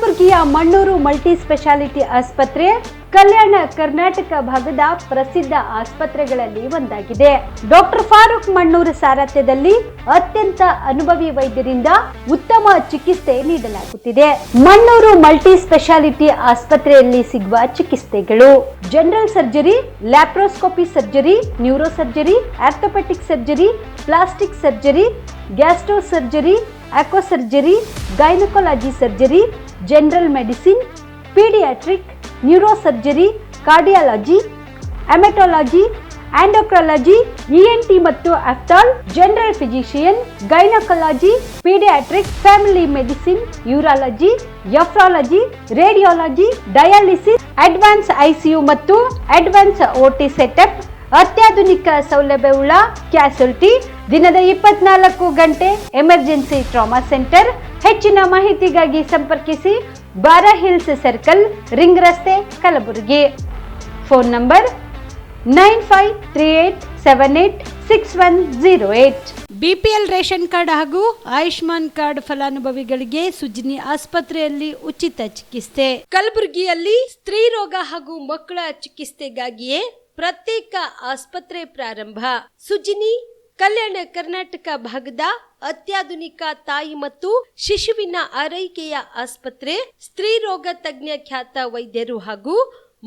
ಕಲಬುರಗಿಯ Mannur multi speciality ಆಸ್ಪತ್ರೆ ಕಲ್ಯಾಣ ಕರ್ನಾಟಕ ಭಾಗದ ಪ್ರಸಿದ್ಧ ಆಸ್ಪತ್ರೆಗಳಲ್ಲಿ ಒಂದಾಗಿದೆ. ಡಾಕ್ಟರ್ ಫಾರೂಕ್ ಮಣ್ಣೂರು ಸಾರಥ್ಯದಲ್ಲಿ ಅತ್ಯಂತ ಅನುಭವಿ ವೈದ್ಯರಿಂದ ಉತ್ತಮ ಚಿಕಿತ್ಸೆ ನೀಡಲಾಗುತ್ತಿದೆ. ಮಣ್ಣೂರು ಮಲ್ಟಿ ಸ್ಪೆಷಾಲಿಟಿ ಆಸ್ಪತ್ರೆಯಲ್ಲಿ ಸಿಗುವ ಚಿಕಿತ್ಸೆಗಳು: general surgery, laparoscopy surgery, neuro surgery, orthopaedic surgery, plastic surgery, gastro surgery, aqua surgery, gynaecology surgery, general medicine, paediatric, neuro surgery, cardiology, haematology, endocrinology, ENT ಮತ್ತು ophthal, general physician, gynaecology, paediatric, family medicine, urology, nephrology, radiology, dialysis, advance ICU ಮತ್ತು advance OT setup, ಅತ್ಯಾಧುನಿಕ ಸೌಲಭ್ಯವುಳ್ಳ ಕ್ಯಾಸುಲಿಟಿ, ದಿನದ 24 ಗಂಟೆ emergency trauma centre. ಹೆಚ್ಚಿನ ಮಾಹಿತಿಗಾಗಿ ಸಂಪರ್ಕಿಸಿ ಬಾರಾ hills circle, ring ರಸ್ತೆ, Kalaburagi. Phone number 9538786108. BPL ration card ಹಾಗೂ ಆಯುಷ್ಮಾನ್ ಕಾರ್ಡ್ ಫಲಾನುಭವಿಗಳಿಗೆ ಸುಜಿನಿ ಆಸ್ಪತ್ರೆಯಲ್ಲಿ ಉಚಿತ ಚಿಕಿತ್ಸೆ. ಕಲಬುರಗಿಯಲ್ಲಿ ಸ್ತ್ರೀ ರೋಗ ಹಾಗೂ ಮಕ್ಕಳ ಚಿಕಿತ್ಸೆಗಾಗಿಯೇ ಪ್ರತ್ಯೇಕ ಆಸ್ಪತ್ರೆ ಪ್ರಾರಂಭ. ಸುಜಿನಿ ಕಲ್ಯಾಣ ಕರ್ನಾಟಕ ಭಾಗದ ಅತ್ಯಾಧುನಿಕ ತಾಯಿ ಮತ್ತು ಶಿಶುವಿನ ಆರೈಕೆಯ ಆಸ್ಪತ್ರೆ. ಸ್ತ್ರೀ ರೋಗ ತಜ್ಞ ಖ್ಯಾತ ವೈದ್ಯರು ಹಾಗೂ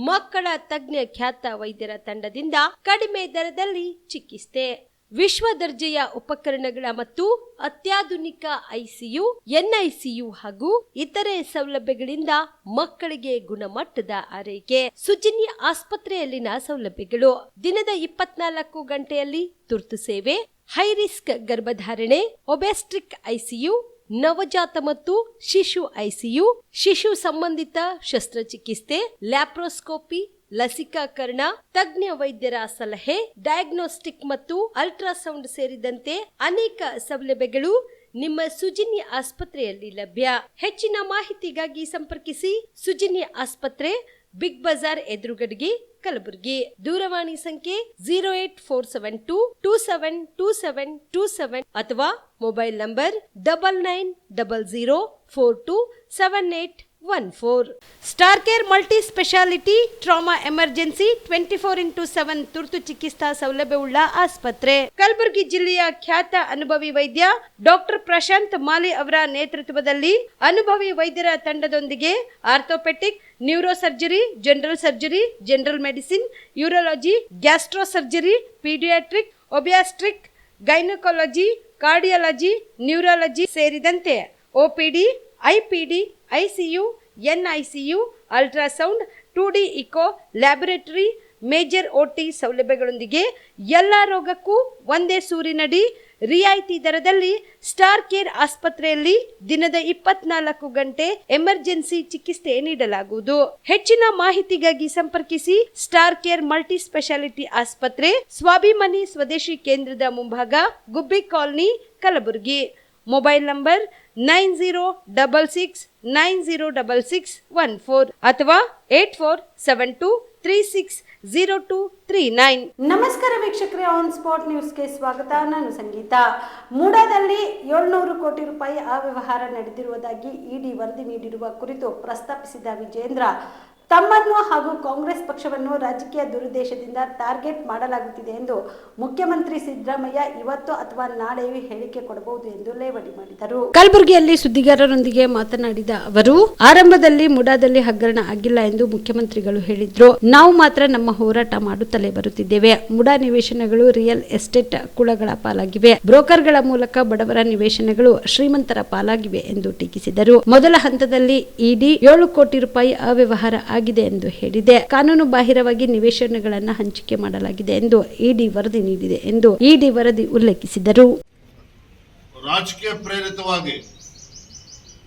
ಮಕ್ಕಳ ತಜ್ಞ ಖ್ಯಾತ ವೈದ್ಯರ ತಂಡದಿಂದ ಕಡಿಮೆ ದರದಲ್ಲಿ ಚಿಕಿತ್ಸೆ, ವಿಶ್ವ ದರ್ಜೆಯ ಉಪಕರಣಗಳ ಮತ್ತು ಅತ್ಯಾಧುನಿಕ ಐಸಿಯು, ಎನ್ಐಸಿಯು ಹಾಗೂ ಇತರೆ ಸೌಲಭ್ಯಗಳಿಂದ ಮಕ್ಕಳಿಗೆ ಗುಣಮಟ್ಟದ ಆರೈಕೆ. ಸುಜಿನಿ ಆಸ್ಪತ್ರೆಯಲ್ಲಿನ ಸೌಲಭ್ಯಗಳು: ದಿನದ 24 ಗಂಟೆಯಲ್ಲಿ ತುರ್ತು ಸೇವೆ, ಹೈ ರಿಸ್ಕ್ ಗರ್ಭಧಾರಣೆ, ಒಬೆಸ್ಟ್ರಿಕ್ ಐಸಿಯು, ನವಜಾತ ಮತ್ತು ಶಿಶು ಐಸಿಯು, ಶಿಶು ಸಂಬಂಧಿತ ಶಸ್ತ್ರಚಿಕಿತ್ಸೆ, ಲ್ಯಾಪ್ರೋಸ್ಕೋಪಿ, ಲಸಿಕಾಕರಣ, ತಜ್ಞ ವೈದ್ಯರ ಸಲಹೆ, ಡಯಾಗ್ನೋಸ್ಟಿಕ್ ಮತ್ತು ಅಲ್ಟ್ರಾಸೌಂಡ್ ಸೇರಿದಂತೆ ಅನೇಕ ಸೌಲಭ್ಯಗಳು ನಿಮ್ಮ ಸುಜಿನಿ ಆಸ್ಪತ್ರೆಯಲ್ಲಿ ಲಭ್ಯ. ಹೆಚ್ಚಿನ ಮಾಹಿತಿಗಾಗಿ ಸಂಪರ್ಕಿಸಿ ಸುಜಿನಿ ಆಸ್ಪತ್ರೆ, ಬಿಗ್ ಬಜಾರ್ ಎದುರುಗಡೆಗೆ, ಕಲಬುರಗಿ. ದೂರವಾಣಿ ಸಂಖ್ಯೆ 08472272727 ಅಥವಾ mobile number 9900427814. Star care multi speciality trauma emergency 24x7 ತುರ್ತು ಚಿಕಿತ್ಸಾ ಸೌಲಭ್ಯವುಳ್ಳ ಆಸ್ಪತ್ರೆ. ಕಲಬುರಗಿ ಜಿಲ್ಲೆಯ ಖ್ಯಾತ ಅನುಭವಿ ವೈದ್ಯ ಡಾಕ್ಟರ್ ಪ್ರಶಾಂತ್ ಮಾಲಿ ಅವರ ನೇತೃತ್ವದಲ್ಲಿ ಅನುಭವಿ ವೈದ್ಯರ ತಂಡದೊಂದಿಗೆ orthopaedic, neuro surgery, general surgery, general medicine, urology, gastro surgery, paediatric, obstetric, gynaecology, cardiology, neurology ಸೇರಿದಂತೆ OPD, IPD, ICU, NICU, ultrasound, 2D echo, laboratory, major OT ಸೌಲಭ್ಯಗಳೊಂದಿಗೆ ಎಲ್ಲ ರೋಗಕ್ಕೂ ಒಂದೇ ಸೂರಿನಡಿ ರಿಯಾಯಿತಿ ದರದಲ್ಲಿ ಸ್ಟಾರ್ ಕೇರ್ ಆಸ್ಪತ್ರೆಯಲ್ಲಿ ದಿನದ 24 ಗಂಟೆ ಎಮರ್ಜೆನ್ಸಿ ಚಿಕಿತ್ಸೆ ನೀಡಲಾಗುವುದು. ಹೆಚ್ಚಿನ ಮಾಹಿತಿಗಾಗಿ ಸಂಪರ್ಕಿಸಿ ಸ್ಟಾರ್ ಕೇರ್ ಮಲ್ಟಿ ಸ್ಪೆಷಾಲಿಟಿ ಆಸ್ಪತ್ರೆ, ಸ್ವಾಭಿಮಾನಿ ಸ್ವದೇಶಿ ಕೇಂದ್ರದ ಮುಂಭಾಗ, ಗುಬ್ಬಿ ಕಾಲನಿ, ಕಲಬುರಗಿ. ಮೊಬೈಲ್ ನಂಬರ್ 9066906614 ಅಥವಾ 8472360239. ನಮಸ್ಕಾರ ವೀಕ್ಷಕರೇ, ಆನ್ ಸ್ಪಾಟ್ ನ್ಯೂಸ್ಗೆ ಸ್ವಾಗತ. ನಾನು ಸಂಗೀತ. ಮೂಡಾದಲ್ಲಿ 700 ಕೋಟಿ ರೂಪಾಯಿ ಅವ್ಯವಹಾರ ನಡೆದಿರುವುದಾಗಿ ಇಡಿ ವರದಿ ನೀಡಿರುವ ಕುರಿತು ಪ್ರಸ್ತಾಪಿಸಿದ ವಿಜೇಂದ್ರ, ತಮ್ಮನ್ನು ಹಾಗೂ ಕಾಂಗ್ರೆಸ್ ಪಕ್ಷವನ್ನು ರಾಜಕೀಯ ದುರುದ್ದೇಶದಿಂದ ಟಾರ್ಗೆಟ್ ಮಾಡಲಾಗುತ್ತಿದೆ ಎಂದು ಮುಖ್ಯಮಂತ್ರಿ ಸಿದ್ದರಾಮಯ್ಯ ಇವತ್ತು ಅಥವಾ ನಾಳೆಯೂ ಹೇಳಿಕೆ ಕೊಡಬಹುದು ಎಂದು ಲೇವಡಿ ಮಾಡಿದರು. ಕಲಬುರಗಿಯಲ್ಲಿ ಸುದ್ದಿಗಾರರೊಂದಿಗೆ ಮಾತನಾಡಿದ ಅವರು, ಆರಂಭದಲ್ಲಿ ಮುಡಾದಲ್ಲಿ ಹಗರಣ ಆಗಿಲ್ಲ ಎಂದು ಮುಖ್ಯಮಂತ್ರಿಗಳು ಹೇಳಿದ್ರು. ನಾವು ಮಾತ್ರ ನಮ್ಮ ಹೋರಾಟ ಮಾಡುತ್ತಲೇ ಬರುತ್ತಿದ್ದೇವೆ. ಮುಡಾ ನಿವೇಶನಗಳು ರಿಯಲ್ ಎಸ್ಟೇಟ್ ಕುಳಗಳ ಪಾಲಾಗಿವೆ. ಬ್ರೋಕರ್ಗಳ ಮೂಲಕ ಬಡವರ ನಿವೇಶನಗಳು ಶ್ರೀಮಂತರ ಪಾಲಾಗಿವೆ ಎಂದು ಟೀಕಿಸಿದರು. ಮೊದಲ ಹಂತದಲ್ಲಿ ಇಡಿ 7 ಕೋಟಿ ರೂಪಾಯಿ ಅವ್ಯವಹಾರ ಆಗಿದೆ ಎಂದು ಹೇಳಿದೆ. ಕಾನೂನು ಬಾಹಿರವಾಗಿ ನಿವೇಶನಗಳನ್ನು ಹಂಚಿಕೆ ಮಾಡಲಾಗಿದೆ ಎಂದು ಇಡಿ ವರದಿ ನೀಡಿದೆ ಎಂದು ಇಡಿ ವರದಿ ಉಲ್ಲೇಖಿಸಿದರು. ರಾಜಕೀಯ ಪ್ರೇರಿತವಾಗಿ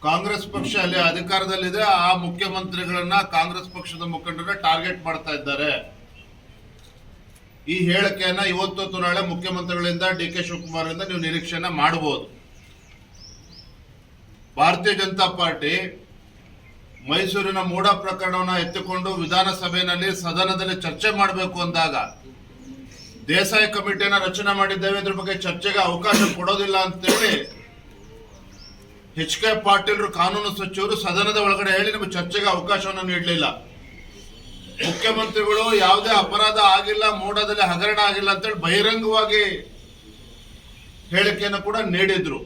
ಕಾಂಗ್ರೆಸ್ ಪಕ್ಷ ಅಲ್ಲಿ ಅಧಿಕಾರದಲ್ಲಿದೆ, ಆ ಮುಖ್ಯಮಂತ್ರಿಗಳನ್ನ ಕಾಂಗ್ರೆಸ್ ಪಕ್ಷದ ಮುಖಂಡರ ಟಾರ್ಗೆಟ್ ಮಾಡ್ತಾ ಇದ್ದಾರೆ. ಈ ಹೇಳಿಕೆಯನ್ನ ಇವತ್ತು ನಾಳೆ ಮುಖ್ಯಮಂತ್ರಿಗಳಿಂದ ಡಿ ಕೆ ಶಿವಕುಮಾರ್ ಇಂದ ನೀವು ನಿರೀಕ್ಷೆನ ಮಾಡಬಹುದು. ಭಾರತೀಯ ಜನತಾ ಪಾರ್ಟಿ ಮೈಸೂರಿನ ಮೂಡಾ ಪ್ರಕರಣವನ್ನು ಎತ್ತಿಕೊಂಡು ವಿಧಾನಸಭೆಯಲ್ಲಿ ಸದನದಲ್ಲಿ ಚರ್ಚೆ ಮಾಡಬೇಕು ಅಂದಾಗ ದೇಸಾಯಿ ಕಮಿಟಿಯನ್ನು ರಚನೆ ಮಾಡಿದ್ದೇವೆ, ಇದ್ರ ಬಗ್ಗೆ ಚರ್ಚೆಗೆ ಅವಕಾಶ ಕೊಡೋದಿಲ್ಲ ಅಂತೇಳಿ ಎಚ್ ಕೆ ಪಾಟೀಲ್ರು ಕಾನೂನು ಸಚಿವರು ಸದನದ ಒಳಗಡೆ ಹೇಳಿ ನಮಗೆ ಚರ್ಚೆಗೆ ಅವಕಾಶವನ್ನು ನೀಡಲಿಲ್ಲ. ಮುಖ್ಯಮಂತ್ರಿಗಳು ಯಾವುದೇ ಅಪರಾಧ ಆಗಿಲ್ಲ, ಮೋಡದಲ್ಲಿ ಹಗರಣ ಆಗಿಲ್ಲ ಅಂತೇಳಿ ಬಹಿರಂಗವಾಗಿ ಹೇಳಿಕೆಯನ್ನು ಕೂಡ ನೀಡಿದ್ರು.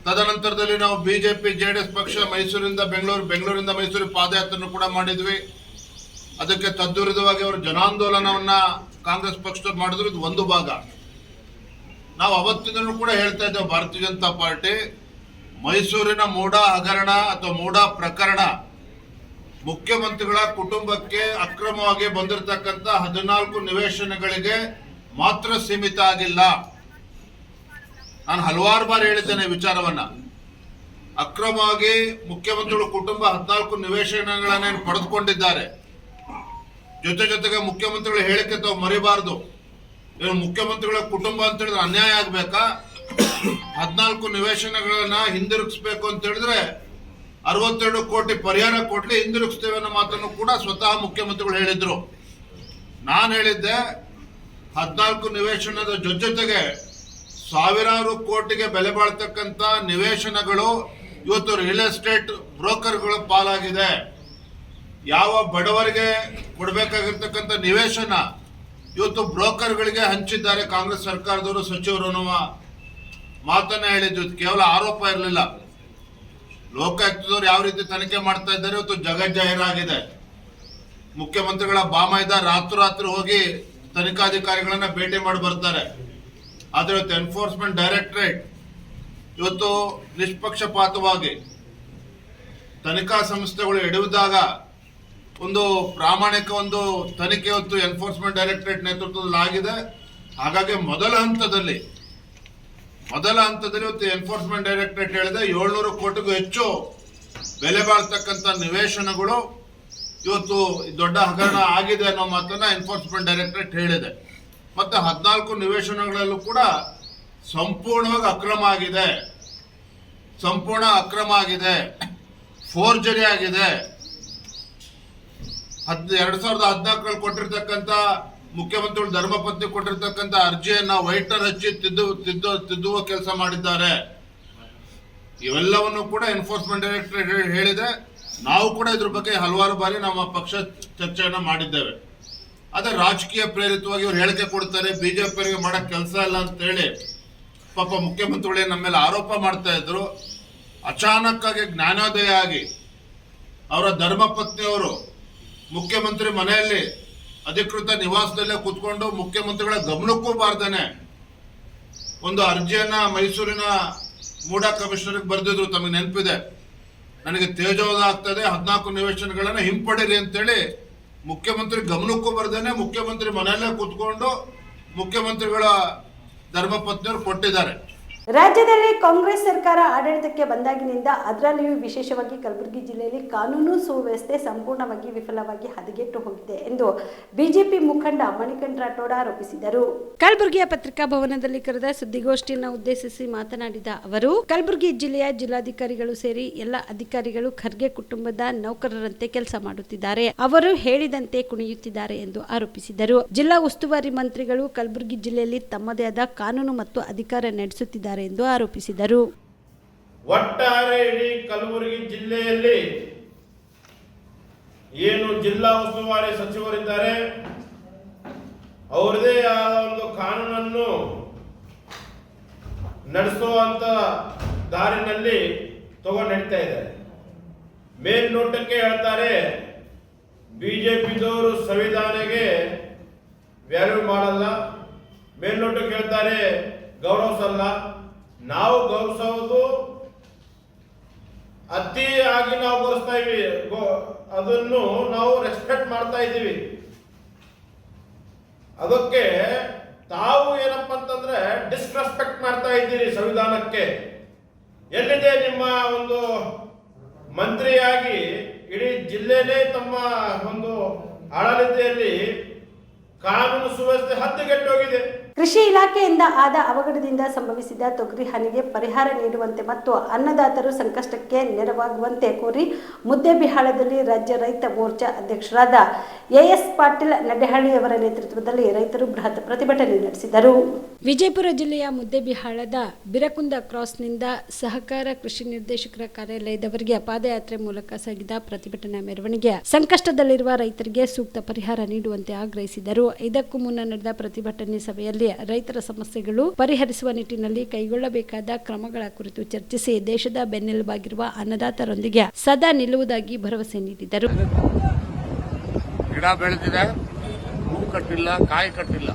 ತದನಂತರದಲ್ಲಿ ನಾವು ಬಿಜೆಪಿ ಜೆಡಿಎಸ್ ಪಕ್ಷ ಮೈಸೂರಿಂದ ಬೆಂಗಳೂರಿಂದ ಮೈಸೂರು ಪಾದಯಾತ್ರೆಯನ್ನು ಕೂಡ ಮಾಡಿದ್ವಿ. ಅದಕ್ಕೆ ತದ್ವಿರುದ್ಧವಾಗಿ ಅವರು ಜನಾಂದೋಲನವನ್ನ ಕಾಂಗ್ರೆಸ್ ಪಕ್ಷದವ್ರು ಮಾಡಿದ್ರು. ಇದು ಒಂದು ಭಾಗ. ನಾವು ಅವತ್ತಿನೂ ಕೂಡ ಹೇಳ್ತಾ ಇದ್ದೇವೆ, ಭಾರತೀಯ ಜನತಾ ಪಾರ್ಟಿ ಮೈಸೂರಿನ ಮೂಡ ಹಗರಣ ಅಥವಾ ಮೂಡ ಪ್ರಕರಣ ಮುಖ್ಯಮಂತ್ರಿಗಳ ಕುಟುಂಬಕ್ಕೆ ಅಕ್ರಮವಾಗಿ ಬಂದಿರತಕ್ಕಂಥ 14 ನಿವೇಶನಗಳಿಗೆ ಮಾತ್ರ ಸೀಮಿತ ಆಗಿಲ್ಲ. ನಾನು ಹಲವಾರು ಬಾರಿ ಹೇಳಿದ್ದೇನೆ ವಿಚಾರವನ್ನ. ಅಕ್ರಮವಾಗಿ ಮುಖ್ಯಮಂತ್ರಿಗಳ ಕುಟುಂಬ 14 ನಿವೇಶನಗಳನ್ನೇನು ಪಡೆದುಕೊಂಡಿದ್ದಾರೆ. ಜೊತೆಗೆ ಮುಖ್ಯಮಂತ್ರಿಗಳ ಹೇಳಿಕೆ ತಾವು ಮರಿಬಾರದು. ಇವರು ಮುಖ್ಯಮಂತ್ರಿಗಳ ಕುಟುಂಬ ಅಂತ ಹೇಳಿದ್ರೆ ಅನ್ಯಾಯ ಆಗ್ಬೇಕಾ? 14 ನಿವೇಶನಗಳನ್ನ ಹಿಂದಿರುಗಿಸ್ಬೇಕು ಅಂತ ಹೇಳಿದ್ರೆ 62 ಕೋಟಿ ಪರಿಹಾರ ಕೊಡ್ಲಿ, ಹಿಂದಿರುಗಿಸ್ತೇವೆ ಅನ್ನೋ ಮಾತನ್ನು ಕೂಡ ಸ್ವತಃ ಮುಖ್ಯಮಂತ್ರಿಗಳು ಹೇಳಿದ್ರು. ನಾನು ಹೇಳಿದ್ದೆ 14 ನಿವೇಶನದ ಜೊತೆಗೆ ಸಾವಿರಾರು ಕೋಟಿಗೆ ಬೆಲೆ ಬಾಳ್ತಕ್ಕಂಥ ನಿವೇಶನಗಳು ಇವತ್ತು ರಿಯಲ್ ಎಸ್ಟೇಟ್ ಬ್ರೋಕರ್ಗಳ ಪಾಲಾಗಿದೆ. ಯಾವ ಬಡವರಿಗೆ ಕೊಡಬೇಕಾಗಿರ್ತಕ್ಕಂಥ ನಿವೇಶನ ಇವತ್ತು ಬ್ರೋಕರ್ಗಳಿಗೆ ಹಂಚಿದ್ದಾರೆ ಕಾಂಗ್ರೆಸ್ ಸರ್ಕಾರದವರು, ಸಚಿವರು ಅನ್ನುವ ಮಾತನ್ನ ಹೇಳಿದ್ರು. ಕೇವಲ ಆರೋಪ ಇರಲಿಲ್ಲ. ಲೋಕಾಯುಕ್ತದವರು ಯಾವ ರೀತಿ ತನಿಖೆ ಮಾಡ್ತಾ ಇದ್ದಾರೆ ಇವತ್ತು ಜಗಜ್ಜಾಹೀರಾಗಿದೆ. ಮುಖ್ಯಮಂತ್ರಿಗಳ ಬಾಮೈದ ರಾತ್ರಿ ಹೋಗಿ ತನಿಖಾಧಿಕಾರಿಗಳನ್ನ ಭೇಟಿ ಮಾಡಿ ಬರ್ತಾರೆ. ಆದ್ರೆ ಇವತ್ತು ಎನ್ಫೋರ್ಸ್ಮೆಂಟ್ ಡೈರೆಕ್ಟರೇಟ್ ಇವತ್ತು ನಿಷ್ಪಕ್ಷಪಾತವಾಗಿ ತನಿಖಾ ಸಂಸ್ಥೆಗಳು ಎಡುವಿದಾಗ ಒಂದು ಪ್ರಾಮಾಣಿಕ ಒಂದು ತನಿಖೆ ಇವತ್ತು ಎನ್ಫೋರ್ಸ್ಮೆಂಟ್ ಡೈರೆಕ್ಟರೇಟ್ ನೇತೃತ್ವದಲ್ಲಿ ಆಗಿದೆ. ಹಾಗಾಗಿ ಮೊದಲ ಹಂತದಲ್ಲಿ ಇವತ್ತು ಎನ್ಫೋರ್ಸ್ಮೆಂಟ್ ಡೈರೆಕ್ಟರೇಟ್ ಹೇಳಿದೆ 700 ಕೋಟಿಗೂ ಹೆಚ್ಚು ಬೆಲೆ ಬಾಳ್ತಕ್ಕಂಥ ನಿವೇಶನಗಳು ಇವತ್ತು ದೊಡ್ಡ ಹಗರಣ ಆಗಿದೆ ಅನ್ನೋ ಮಾತನ್ನ ಎನ್ಫೋರ್ಸ್ಮೆಂಟ್ ಡೈರೆಕ್ಟರೇಟ್ ಹೇಳಿದೆ. ಮತ್ತೆ 14 ನಿವೇಶನಗಳಲ್ಲೂ ಕೂಡ ಸಂಪೂರ್ಣವಾಗಿ ಅಕ್ರಮ ಆಗಿದೆ, ಫೋರ್ಜರಿ ಆಗಿದೆ. 2014 ಕೊಟ್ಟಿರ್ತಕ್ಕಂಥ ಮುಖ್ಯಮಂತ್ರಿಗಳು ಧರ್ಮಪತ್ನಿ ಕೊಟ್ಟಿರ್ತಕ್ಕಂಥ ಅರ್ಜಿಯನ್ನ ವೈಟರ್ ಹಚ್ಚಿ ತಿದ್ದುವ ಕೆಲಸ ಮಾಡಿದ್ದಾರೆ. ಇವೆಲ್ಲವನ್ನು ಕೂಡ ಎನ್ಫೋರ್ಸ್ಮೆಂಟ್ ಡೈರೆಕ್ಟರೇಟ್ ಹೇಳಿದೆ. ನಾವು ಕೂಡ ಇದ್ರ ಬಗ್ಗೆ ಹಲವಾರು ಬಾರಿ ನಮ್ಮ ಪಕ್ಷ ಚರ್ಚೆಯನ್ನ ಮಾಡಿದ್ದೇವೆ. ಅದೇ ರಾಜಕೀಯ ಪ್ರೇರಿತವಾಗಿ ಇವರು ಹೇಳಿಕೆ ಕೊಡ್ತಾರೆ, ಬಿಜೆಪಿಯವರಿಗೆ ಮಾಡಕ್ ಕೆಲಸ ಇಲ್ಲ ಅಂತ ಹೇಳಿ ಪಾಪ ಮುಖ್ಯಮಂತ್ರಿಗಳೇ ನಮ್ಮ ಮೇಲೆ ಆರೋಪ ಮಾಡ್ತಾ ಇದ್ರು. ಅಚಾನಕ್ ಆಗಿ ಜ್ಞಾನೋದಯ ಆಗಿ ಅವರ ಧರ್ಮಪತ್ನಿಯವರು ಮುಖ್ಯಮಂತ್ರಿ ಮನೆಯಲ್ಲಿ ಅಧಿಕೃತ ನಿವಾಸದಲ್ಲೇ ಕೂತ್ಕೊಂಡು ಮುಖ್ಯಮಂತ್ರಿಗಳ ಗಮನಕ್ಕೂ ಬಾರ್ದೇನೆ ಒಂದು ಅರ್ಜಿಯನ್ನ ಮೈಸೂರಿನ ಮೂಡ ಕಮಿಷನರ್ಗೆ ಬರೆದಿದ್ರು. ತಮಗೆ ನೆನಪಿದೆ, ನನಗೆ ತೇಜೋವಧ ಆಗ್ತದೆ, 14 ನಿವೇಶನಗಳನ್ನ ಹಿಂಪಡೀರಿ ಅಂತೇಳಿ ಮುಖ್ಯಮಂತ್ರಿ ಗಮನಕ್ಕೂ ಬರ್ದೇನೆ ಮುಖ್ಯಮಂತ್ರಿ ಮನೆಯಲ್ಲೇ ಕೂತ್ಕೊಂಡು ಮುಖ್ಯಮಂತ್ರಿಗಳ ಧರ್ಮಪತ್ನಿಯವರು ಕೊಟ್ಟಿದ್ದಾರೆ. ರಾಜ್ಯದಲ್ಲಿ ಕಾಂಗ್ರೆಸ್ ಸರ್ಕಾರ ಆಡಳಿತಕ್ಕೆ ಬಂದಾಗಿನಿಂದ ಅದರಲ್ಲಿಯೂ ವಿಶೇಷವಾಗಿ ಕಲಬುರಗಿ ಜಿಲ್ಲೆಯಲ್ಲಿ ಕಾನೂನು ಸುವ್ಯವಸ್ಥೆ ಸಂಪೂರ್ಣವಾಗಿ ವಿಫಲವಾಗಿ ಹದಗೆಟ್ಟು ಹೋಗಿದೆ ಎಂದು ಬಿಜೆಪಿ ಮುಖಂಡ ಮಣಿಕಂಠ ರಾಠೋಡ ಆರೋಪಿಸಿದರು. ಕಲಬುರಗಿಯ ಪತ್ರಿಕಾ ಭವನದಲ್ಲಿ ಕರೆದ ಸುದ್ದಿಗೋಷ್ಠಿಯನ್ನು ಉದ್ದೇಶಿಸಿ ಮಾತನಾಡಿದ ಅವರು, ಕಲಬುರಗಿ ಜಿಲ್ಲೆಯ ಜಿಲ್ಲಾಧಿಕಾರಿಗಳು ಸೇರಿ ಎಲ್ಲ ಅಧಿಕಾರಿಗಳು ಖರ್ಗೆ ಕುಟುಂಬದ ನೌಕರರಂತೆ ಕೆಲಸ ಮಾಡುತ್ತಿದ್ದಾರೆ. ಅವರು ಹೇಳಿದಂತೆ ಕುಣಿಯುತ್ತಿದ್ದಾರೆ ಎಂದು ಆರೋಪಿಸಿದರು. ಜಿಲ್ಲಾ ಉಸ್ತುವಾರಿ ಮಂತ್ರಿಗಳು ಕಲಬುರಗಿ ಜಿಲ್ಲೆಯಲ್ಲಿ ತಮ್ಮದೇ ಆದ ಕಾನೂನು ಮತ್ತು ಅಧಿಕಾರ ನಡೆಸುತ್ತಿದ್ದಾರೆ ಎಂದು ಆರೋಪಿಸಿದರು. ಒಟ್ಟಾರೆ ಇಡೀ ಕಲಬುರಗಿ ಜಿಲ್ಲೆಯಲ್ಲಿ ಏನು ಜಿಲ್ಲಾ ಉಸ್ತುವಾರಿ ಸಚಿವರಿದ್ದಾರೆ ಅವರದೇ ಆದ ಒಂದು ಕಾನೂನನ್ನು ನಡೆಸುವಂತ ದಾರಿನಲ್ಲಿ ತಗೊಂಡು ನಡೀತಾ ಇದ್ದಾರೆ. ಮೇಲ್ನೋಟಕ್ಕೆ ಹೇಳ್ತಾರೆ ಬಿಜೆಪಿದವರು ಸಂವಿಧಾನಕ್ಕೆ ವ್ಯಾಲ್ಯೂ ಮಾಡಲ್ಲ, ಮೇಲ್ನೋಟಕ್ಕೆ ಹೇಳ್ತಾರೆ ಗೌರವಿಸಲ್ಲ. ನಾವು ಗೌರವಿಸೋದು ಅತಿಯಾಗಿ ನಾವು ಗೌರವಿಸ್ತಾ ಇದ್ದೀವಿ, ಅದನ್ನು ನಾವು ರೆಸ್ಪೆಕ್ಟ್ ಮಾಡ್ತಾ ಇದ್ದೀವಿ. ಅದಕ್ಕೆ ತಾವು ಏನಪ್ಪ ಅಂತಂದ್ರೆ ಡಿಸ್ರೆಸ್ಪೆಕ್ಟ್ ಮಾಡ್ತಾ ಇದ್ದೀರಿ ಸಂವಿಧಾನಕ್ಕೆ. ಎಲ್ಲಿದೆ ನಿಮ್ಮ ಒಂದು ಮಂತ್ರಿಯಾಗಿ ಇಡೀ ಜಿಲ್ಲೆನೇ ತಮ್ಮ ಒಂದು ಆಡಳಿತೆಯಲ್ಲಿ ಕಾನೂನು ಸುವ್ಯವಸ್ಥೆ ಹದ್ದುಗೆಟ್ಟೋಗಿದೆ. ಕೃಷಿ ಇಲಾಖೆಯಿಂದ ಆದ ಅವಘಡದಿಂದ ಸಂಭವಿಸಿದ ತೊಗರಿ ಹಾನಿಗೆ ಪರಿಹಾರ ನೀಡುವಂತೆ ಮತ್ತು ಅನ್ನದಾತರು ಸಂಕಷ್ಟಕ್ಕೆ ನೆರವಾಗುವಂತೆ ಕೋರಿ ಮುದ್ದೇಬಿಹಾಳದಲ್ಲಿ ರಾಜ್ಯ ರೈತ ಮೋರ್ಚಾ ಅಧ್ಯಕ್ಷರಾದ ಎಎಸ್ ಪಾಟೀಲ್ ನಡ್ಡೆಹಳ್ಳಿಯವರ ನೇತೃತ್ವದಲ್ಲಿ ರೈತರು ಬೃಹತ್ ಪ್ರತಿಭಟನೆ ನಡೆಸಿದರು. ವಿಜಯಪುರ ಜಿಲ್ಲೆಯ ಮುದ್ದೇಬಿಹಾಳದ ಬಿರಕುಂದ ಕ್ರಾಸ್ನಿಂದ ಸಹಕಾರ ಕೃಷಿ ನಿರ್ದೇಶಕರ ಕಾರ್ಯಾಲಯದವರೆಗೆ ಪಾದಯಾತ್ರೆ ಮೂಲಕ ಸಾಗಿದ ಪ್ರತಿಭಟನಾ ಮೆರವಣಿಗೆ ಸಂಕಷ್ಟದಲ್ಲಿರುವ ರೈತರಿಗೆ ಸೂಕ್ತ ಪರಿಹಾರ ನೀಡುವಂತೆ ಆಗ್ರಹಿಸಿದರು. ಇದಕ್ಕೂ ಮುನ್ನ ನಡೆದ ಪ್ರತಿಭಟನೆ ಸಭೆಯಲ್ಲಿ ರೈತರ ಸಮಸ್ಯೆಗಳು ಪರಿಹರಿಸುವ ನಿಟ್ಟಿನಲ್ಲಿ ಕೈಗೊಳ್ಳಬೇಕಾದ ಕ್ರಮಗಳ ಕುರಿತು ಚರ್ಚಿಸಿ ದೇಶದ ಬೆನ್ನೆಲುಬಾಗಿರುವ ಅನ್ನದಾತರೊಂದಿಗೆ ಸದಾ ನಿಲ್ಲುವುದಾಗಿ ಭರವಸೆ ನೀಡಿದರು. ಗಿಡ ಬೆಳೆದಿದೆ, ಹೂ ಕಟ್ಟಿಲ್ಲ, ಕಾಯಿ ಕಟ್ಟಿಲ್ಲ.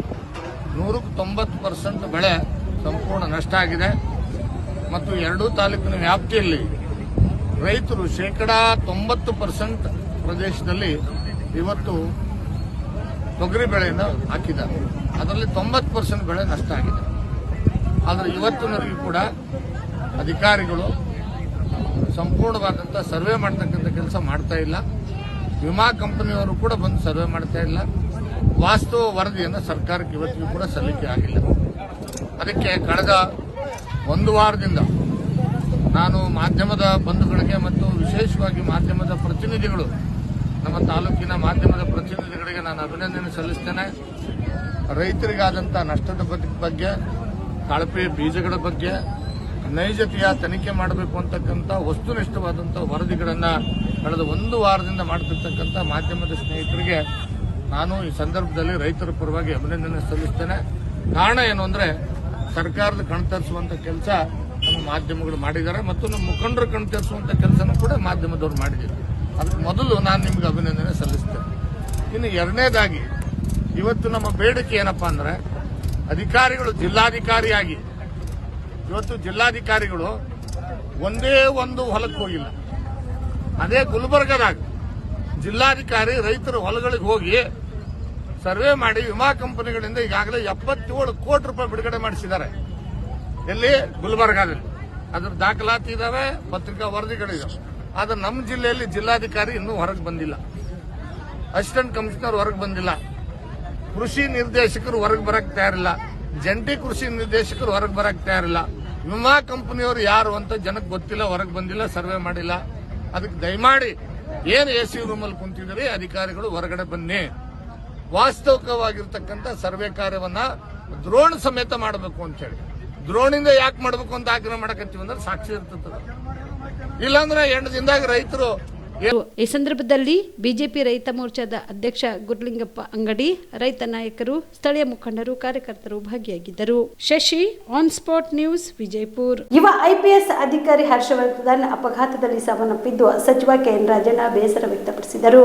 190% ಬೆಳೆ ಸಂಪೂರ್ಣ ನಷ್ಟ ಆಗಿದೆ ಮತ್ತು ಎರಡೂ ತಾಲೂಕಿನ ವ್ಯಾಪ್ತಿಯಲ್ಲಿ ರೈತರು 90% ಪ್ರದೇಶದಲ್ಲಿ ಇವತ್ತು ತೊಗರಿ ಬೆಳೆಯನ್ನು ಹಾಕಿದ್ದಾರೆ. ಅದರಲ್ಲಿ 90% ಬೆಳೆ ನಷ್ಟ ಆಗಿದೆ. ಆದರೆ ಇವತ್ತಿನವರೆಗೂ ಕೂಡ ಅಧಿಕಾರಿಗಳು ಸಂಪೂರ್ಣವಾದಂಥ ಸರ್ವೆ ಮಾಡ್ತಕ್ಕಂಥ ಕೆಲಸ ಮಾಡ್ತಾ ಇಲ್ಲ. ವಿಮಾ ಕಂಪನಿಯವರು ಕೂಡ ಬಂದು ಸರ್ವೆ ಮಾಡ್ತಾ ಇಲ್ಲ. ವಾಸ್ತವ ವರದಿಯನ್ನು ಸರ್ಕಾರಕ್ಕೆ ಇವತ್ತಿಗೂ ಕೂಡ ಸಲ್ಲಿಕೆ ಆಗಿಲ್ಲ. ಅದಕ್ಕೆ ಕಳೆದ ಒಂದು ವಾರದಿಂದ ನಾನು ಮಾಧ್ಯಮದ ಬಂಧುಗಳಿಗೆ ಮತ್ತು ವಿಶೇಷವಾಗಿ ಮಾಧ್ಯಮದ ಪ್ರತಿನಿಧಿಗಳು, ನಮ್ಮ ತಾಲೂಕಿನ ಮಾಧ್ಯಮದ ಪ್ರತಿನಿಧಿಗಳಿಗೆ ನಾನು ಅಭಿನಂದನೆ ಸಲ್ಲಿಸ್ತೇನೆ. ರೈತರಿಗಾದಂಥ ನಷ್ಟದ ಬಗ್ಗೆ, ಕಳಪೆ ಬೀಜಗಳ ಬಗ್ಗೆ ನೈಜತೆಯ ತನಿಖೆ ಮಾಡಬೇಕು ಅಂತಕ್ಕಂಥ ವಸ್ತುನಿಷ್ಠವಾದಂಥ ವರದಿಗಳನ್ನು ಕಳೆದ ಒಂದು ವಾರದಿಂದ ಮಾಡ್ತಿರ್ತಕ್ಕಂಥ ಮಾಧ್ಯಮದ ಸ್ನೇಹಿತರಿಗೆ ನಾನು ಈ ಸಂದರ್ಭದಲ್ಲಿ ರೈತರ ಪರವಾಗಿ ಅಭಿನಂದನೆ ಸಲ್ಲಿಸ್ತೇನೆ. ಕಾರಣ ಏನು ಅಂದರೆ ಸರ್ಕಾರದ ಕಣ್ತರಿಸುವಂಥ ಕೆಲಸ ನಮ್ಮ ಮಾಧ್ಯಮಗಳು ಮಾಡಿದ್ದಾರೆ ಮತ್ತು ನಮ್ಮ ಮುಖಂಡರು ಕಣ್ತರಿಸುವಂಥ ಕೆಲಸನೂ ಕೂಡ ಮಾಧ್ಯಮದವರು ಮಾಡಿದ್ದಾರೆ. ಅದಕ್ಕೆ ಮೊದಲು ನಾನು ನಿಮ್ಗೆ ಅಭಿನಂದನೆ ಸಲ್ಲಿಸ್ತೇನೆ. ಇನ್ನು ಎರಡನೇದಾಗಿ ಇವತ್ತು ನಮ್ಮ ಬೇಡಿಕೆ ಏನಪ್ಪಾ ಅಂದ್ರೆ, ಅಧಿಕಾರಿಗಳು ಜಿಲ್ಲಾಧಿಕಾರಿಯಾಗಿ ಇವತ್ತು ಜಿಲ್ಲಾಧಿಕಾರಿಗಳು ಒಂದೇ ಒಂದು ಹೊಲಕ್ಕೆ ಹೋಗಿಲ್ಲ. ಅದೇ ಗುಲ್ಬರ್ಗದಾಗ ಜಿಲ್ಲಾಧಿಕಾರಿ ರೈತರ ಹೊಲಗಳಿಗೆ ಹೋಗಿ ಸರ್ವೆ ಮಾಡಿ ವಿಮಾ ಕಂಪನಿಗಳಿಂದ ಈಗಾಗಲೇ 77 ಕೋಟಿ ರೂಪಾಯಿ ಬಿಡುಗಡೆ ಮಾಡಿಸಿದ್ದಾರೆ. ಎಲ್ಲಿ? ಗುಲ್ಬರ್ಗಾದಲ್ಲಿ. ಅದ್ರ ದಾಖಲಾತಿ ಇದಾವೆ, ಪತ್ರಿಕಾ ವರದಿಗಳಿದಾವೆ. ಆದ್ರೆ ನಮ್ಮ ಜಿಲ್ಲೆಯಲ್ಲಿ ಜಿಲ್ಲಾಧಿಕಾರಿ ಇನ್ನೂ ಹೊರಗೆ ಬಂದಿಲ್ಲ, ಅಸಿಸ್ಟೆಂಟ್ ಕಮಿಷನರ್ ಹೊರಗೆ ಬಂದಿಲ್ಲ, ಕೃಷಿ ನಿರ್ದೇಶಕರು ಹೊರಗೆ ಬರಕ್ ತಯಾರಿಲ್ಲ, ಜಂಟಿ ಕೃಷಿ ನಿರ್ದೇಶಕರು ಹೊರಗೆ ಬರಕ್ ತಯಾರಿಲ್ಲ, ವಿಮಾ ಕಂಪನಿಯವರು ಯಾರು ಅಂತ ಜನಕ್ಕೆ ಗೊತ್ತಿಲ್ಲ, ಹೊರಗೆ ಬಂದಿಲ್ಲ, ಸರ್ವೆ ಮಾಡಿಲ್ಲ. ಅದಕ್ಕೆ ದಯಮಾಡಿ ಏನು ಎಸಿ ರೂಮಲ್ಲಿ ಕುಂತಿದ್ರಿ ಅಧಿಕಾರಿಗಳು ಹೊರಗಡೆ ಬನ್ನಿ, ವಾಸ್ತವಿಕವಾಗಿರ್ತಕ್ಕಂಥ ಸರ್ವೆ ಕಾರ್ಯವನ್ನ ದ್ರೋಣ ಸಮೇತ ಮಾಡಬೇಕು ಅಂತ ಹೇಳಿ. ದ್ರೋಣಿಂದ ಯಾಕೆ ಮಾಡಬೇಕು ಅಂತ ಆಗ್ರಹ ಮಾಡಕತ್ತೀವಿ ಅಂದ್ರೆ ಸಾಕ್ಷಿ ಇರ್ತದ. ಇಲ್ಲಾಂದ್ರೆ 8 ದಿನದಾಗ ರೈತರು. ಈ ಸಂದರ್ಭದಲ್ಲಿ ಬಿಜೆಪಿ ರೈತ ಮೋರ್ಚಾದ ಅಧ್ಯಕ್ಷ ಗುರುಲಿಂಗಪ್ಪ ಅಂಗಡಿ, ರೈತ ನಾಯಕರು, ಸ್ಥಳೀಯ ಮುಖಂಡರು, ಕಾರ್ಯಕರ್ತರು ಭಾಗಿಯಾಗಿದ್ದರು. Shashi, on spot news, Vijayapura. ಯುವ ಐಪಿಎಸ್ ಅಧಿಕಾರಿ ಹರ್ಷವರ್ಧನ್ ಅಪಘಾತದಲ್ಲಿ ಸಾವನ್ನಪ್ಪಿದ್ದು ಸಚಿವ ಕೆಎನ್ ರಾಜಣ್ಣ ಬೇಸರ ವ್ಯಕ್ತಪಡಿಸಿದರು.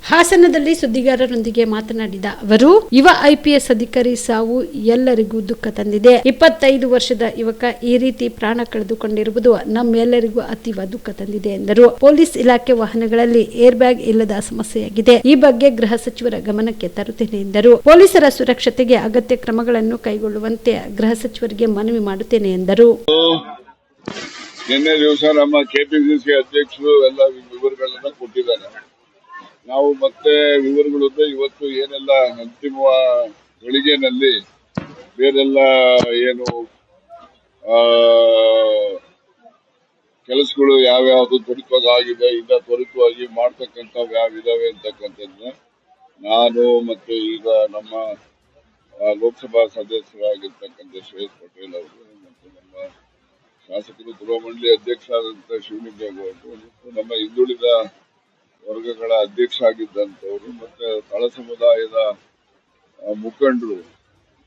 ಹಾಸನದಲ್ಲಿ ಸುದ್ದಿಗಾರರೊಂದಿಗೆ ಮಾತನಾಡಿದ ಅವರು, ಯುವ ಐಪಿಎಸ್ ಅಧಿಕಾರಿ ಸಾವು ಎಲ್ಲರಿಗೂ ದುಃಖ ತಂದಿದೆ. 25 ವರ್ಷದ ಯುವಕ ಈ ರೀತಿ ಪ್ರಾಣ ಕಳೆದುಕೊಂಡಿರುವುದು ನಮ್ಮೆಲ್ಲರಿಗೂ ಅತೀವ ದುಃಖ ತಂದಿದೆ ಎಂದರು. ಪೊಲೀಸ್ ಇಲಾಖೆ ವಾಹನಗಳಲ್ಲಿ ಏರ್ ಬ್ಯಾಗ್ ಇಲ್ಲದ ಸಮಸ್ಯೆಯಾಗಿದೆ. ಈ ಬಗ್ಗೆ ಗೃಹ ಸಚಿವರ ಗಮನಕ್ಕೆ ತರುತ್ತೇನೆ ಎಂದರು. ಪೊಲೀಸರ ಸುರಕ್ಷತೆಗೆ ಅಗತ್ಯ ಕ್ರಮಗಳನ್ನು ಕೈಗೊಳ್ಳುವಂತೆ ಗೃಹ ಸಚಿವರಿಗೆ ಮನವಿ ಮಾಡುತ್ತೇನೆ ಎಂದರು. ನಿನ್ನೆ ದಿವಸ ನಮ್ಮ ಕೆಪಿಸಿಸಿ ಅಧ್ಯಕ್ಷರು ಎಲ್ಲ ವಿವರಗಳನ್ನ ಕೊಟ್ಟಿದ್ದಾರೆ. ನಾವು ಮತ್ತೆ ವಿವರಗಳು ಇವತ್ತು ಏನೆಲ್ಲ ಅಂತಿಮ ಗಳಿಗೆನಲ್ಲಿ ಬೇರೆಲ್ಲ ಏನು ಕೆಲಸಗಳು ಯಾವ್ಯಾವುದು ತ್ವರಿತವಾಗಿ ಆಗಿದೆ, ಈಗ ತ್ವರಿತವಾಗಿ ಮಾಡ್ತಕ್ಕಂಥವು ಯಾವಿದಾವೆ ಅಂತಕ್ಕಂಥದ್ದನ್ನ ನಾನು ಮತ್ತೆ ಈಗ ನಮ್ಮ ಲೋಕಸಭಾ ಸದಸ್ಯರಾಗಿರ್ತಕ್ಕಂಥ ಶ್ರೇಯಸ್ ಪಟೇಲ್ ಅವರು ಮತ್ತು ನಮ್ಮ ಶಾಸಕರು ಗೃಹ ಮಂಡಳಿ ಅಧ್ಯಕ್ಷರಾದಂತಹ ಶಿವಲಿಂಗೇಗೌಡರು ಮತ್ತು ನಮ್ಮ ಹಿಂದುಳಿದ ವರ್ಗಗಳ ಅಧ್ಯಕ್ಷ ಆಗಿದ್ದಂಥವ್ರು ಮತ್ತೆ ತಳ ಸಮುದಾಯದ ಮುಖಂಡರು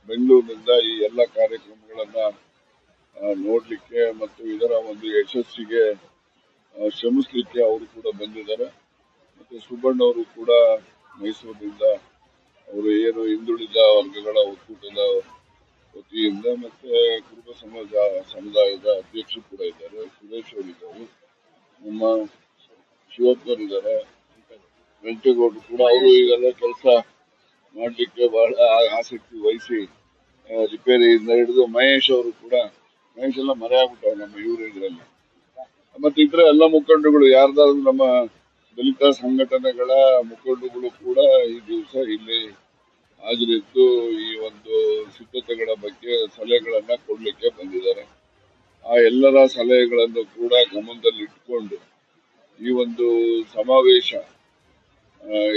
ಬೆಂಗಳೂರಿನಿಂದ ಈ ಎಲ್ಲ ಕಾರ್ಯಕ್ರಮಗಳನ್ನ ನೋಡ್ಲಿಕ್ಕೆ ಮತ್ತು ಇದರ ಒಂದು ಯಶಸ್ಸಿಗೆ ಶ್ರಮಿಸಲಿಕ್ಕೆ ಅವರು ಕೂಡ ಬಂದಿದ್ದಾರೆ. ಮತ್ತೆ ಸುಬ್ಬಣ್ಣ ಅವರು ಕೂಡ ಮೈಸೂರಿನಿಂದ ಅವರು ಏನು ಹಿಂದುಳಿದ ವರ್ಗಗಳ ಒಕ್ಕೂಟದ ವತಿಯಿಂದ ಮತ್ತೆ ಕುರುಬ ಸಮುದಾಯದ ಅಧ್ಯಕ್ಷರು ಕೂಡ ಇದ್ದಾರೆ, ಸುರೇಶ್ ಅವರು ಇದ್ದಾರೆ, ನಮ್ಮ ಶಿವಪ್ಪರಿದ್ದಾರೆ, ವೆಂಕಟೇಗೌಡರು ಕೂಡ ಅವರು ಈಗೆಲ್ಲ ಕೆಲಸ ಮಾಡ್ಲಿಕ್ಕೆ ಬಹಳ ಆಸಕ್ತಿ ವಹಿಸಿ ರಿಪೇರಿಯಿಂದ ಹಿಡಿದು ಮಹೇಶ್ ಅವರು ಕೂಡ, ಮಹೇಶ್ ಎಲ್ಲ ಮರೆ ಆಗ್ಬಿಟ್ಟವ್ರು ನಮ್ಮ ಇವರು ಇದರಲ್ಲಿ. ಮತ್ತೆ ಇತರ ಎಲ್ಲ ಮುಖಂಡರುಗಳು ಯಾರ್ದಾದ್ರು ನಮ್ಮ ದಲಿತ ಸಂಘಟನೆಗಳ ಮುಖಂಡರುಗಳು ಕೂಡ ಈ ದಿವಸ ಇಲ್ಲಿ ಹಾಜರಿದ್ದು ಈ ಒಂದು ಸಿದ್ಧತೆಗಳ ಬಗ್ಗೆ ಸಲಹೆಗಳನ್ನ ಕೊಡ್ಲಿಕ್ಕೆ ಬಂದಿದ್ದಾರೆ. ಆ ಎಲ್ಲರ ಸಲಹೆಗಳನ್ನು ಕೂಡ ಗಮನದಲ್ಲಿ ಇಟ್ಕೊಂಡು ಈ ಒಂದು ಸಮಾವೇಶ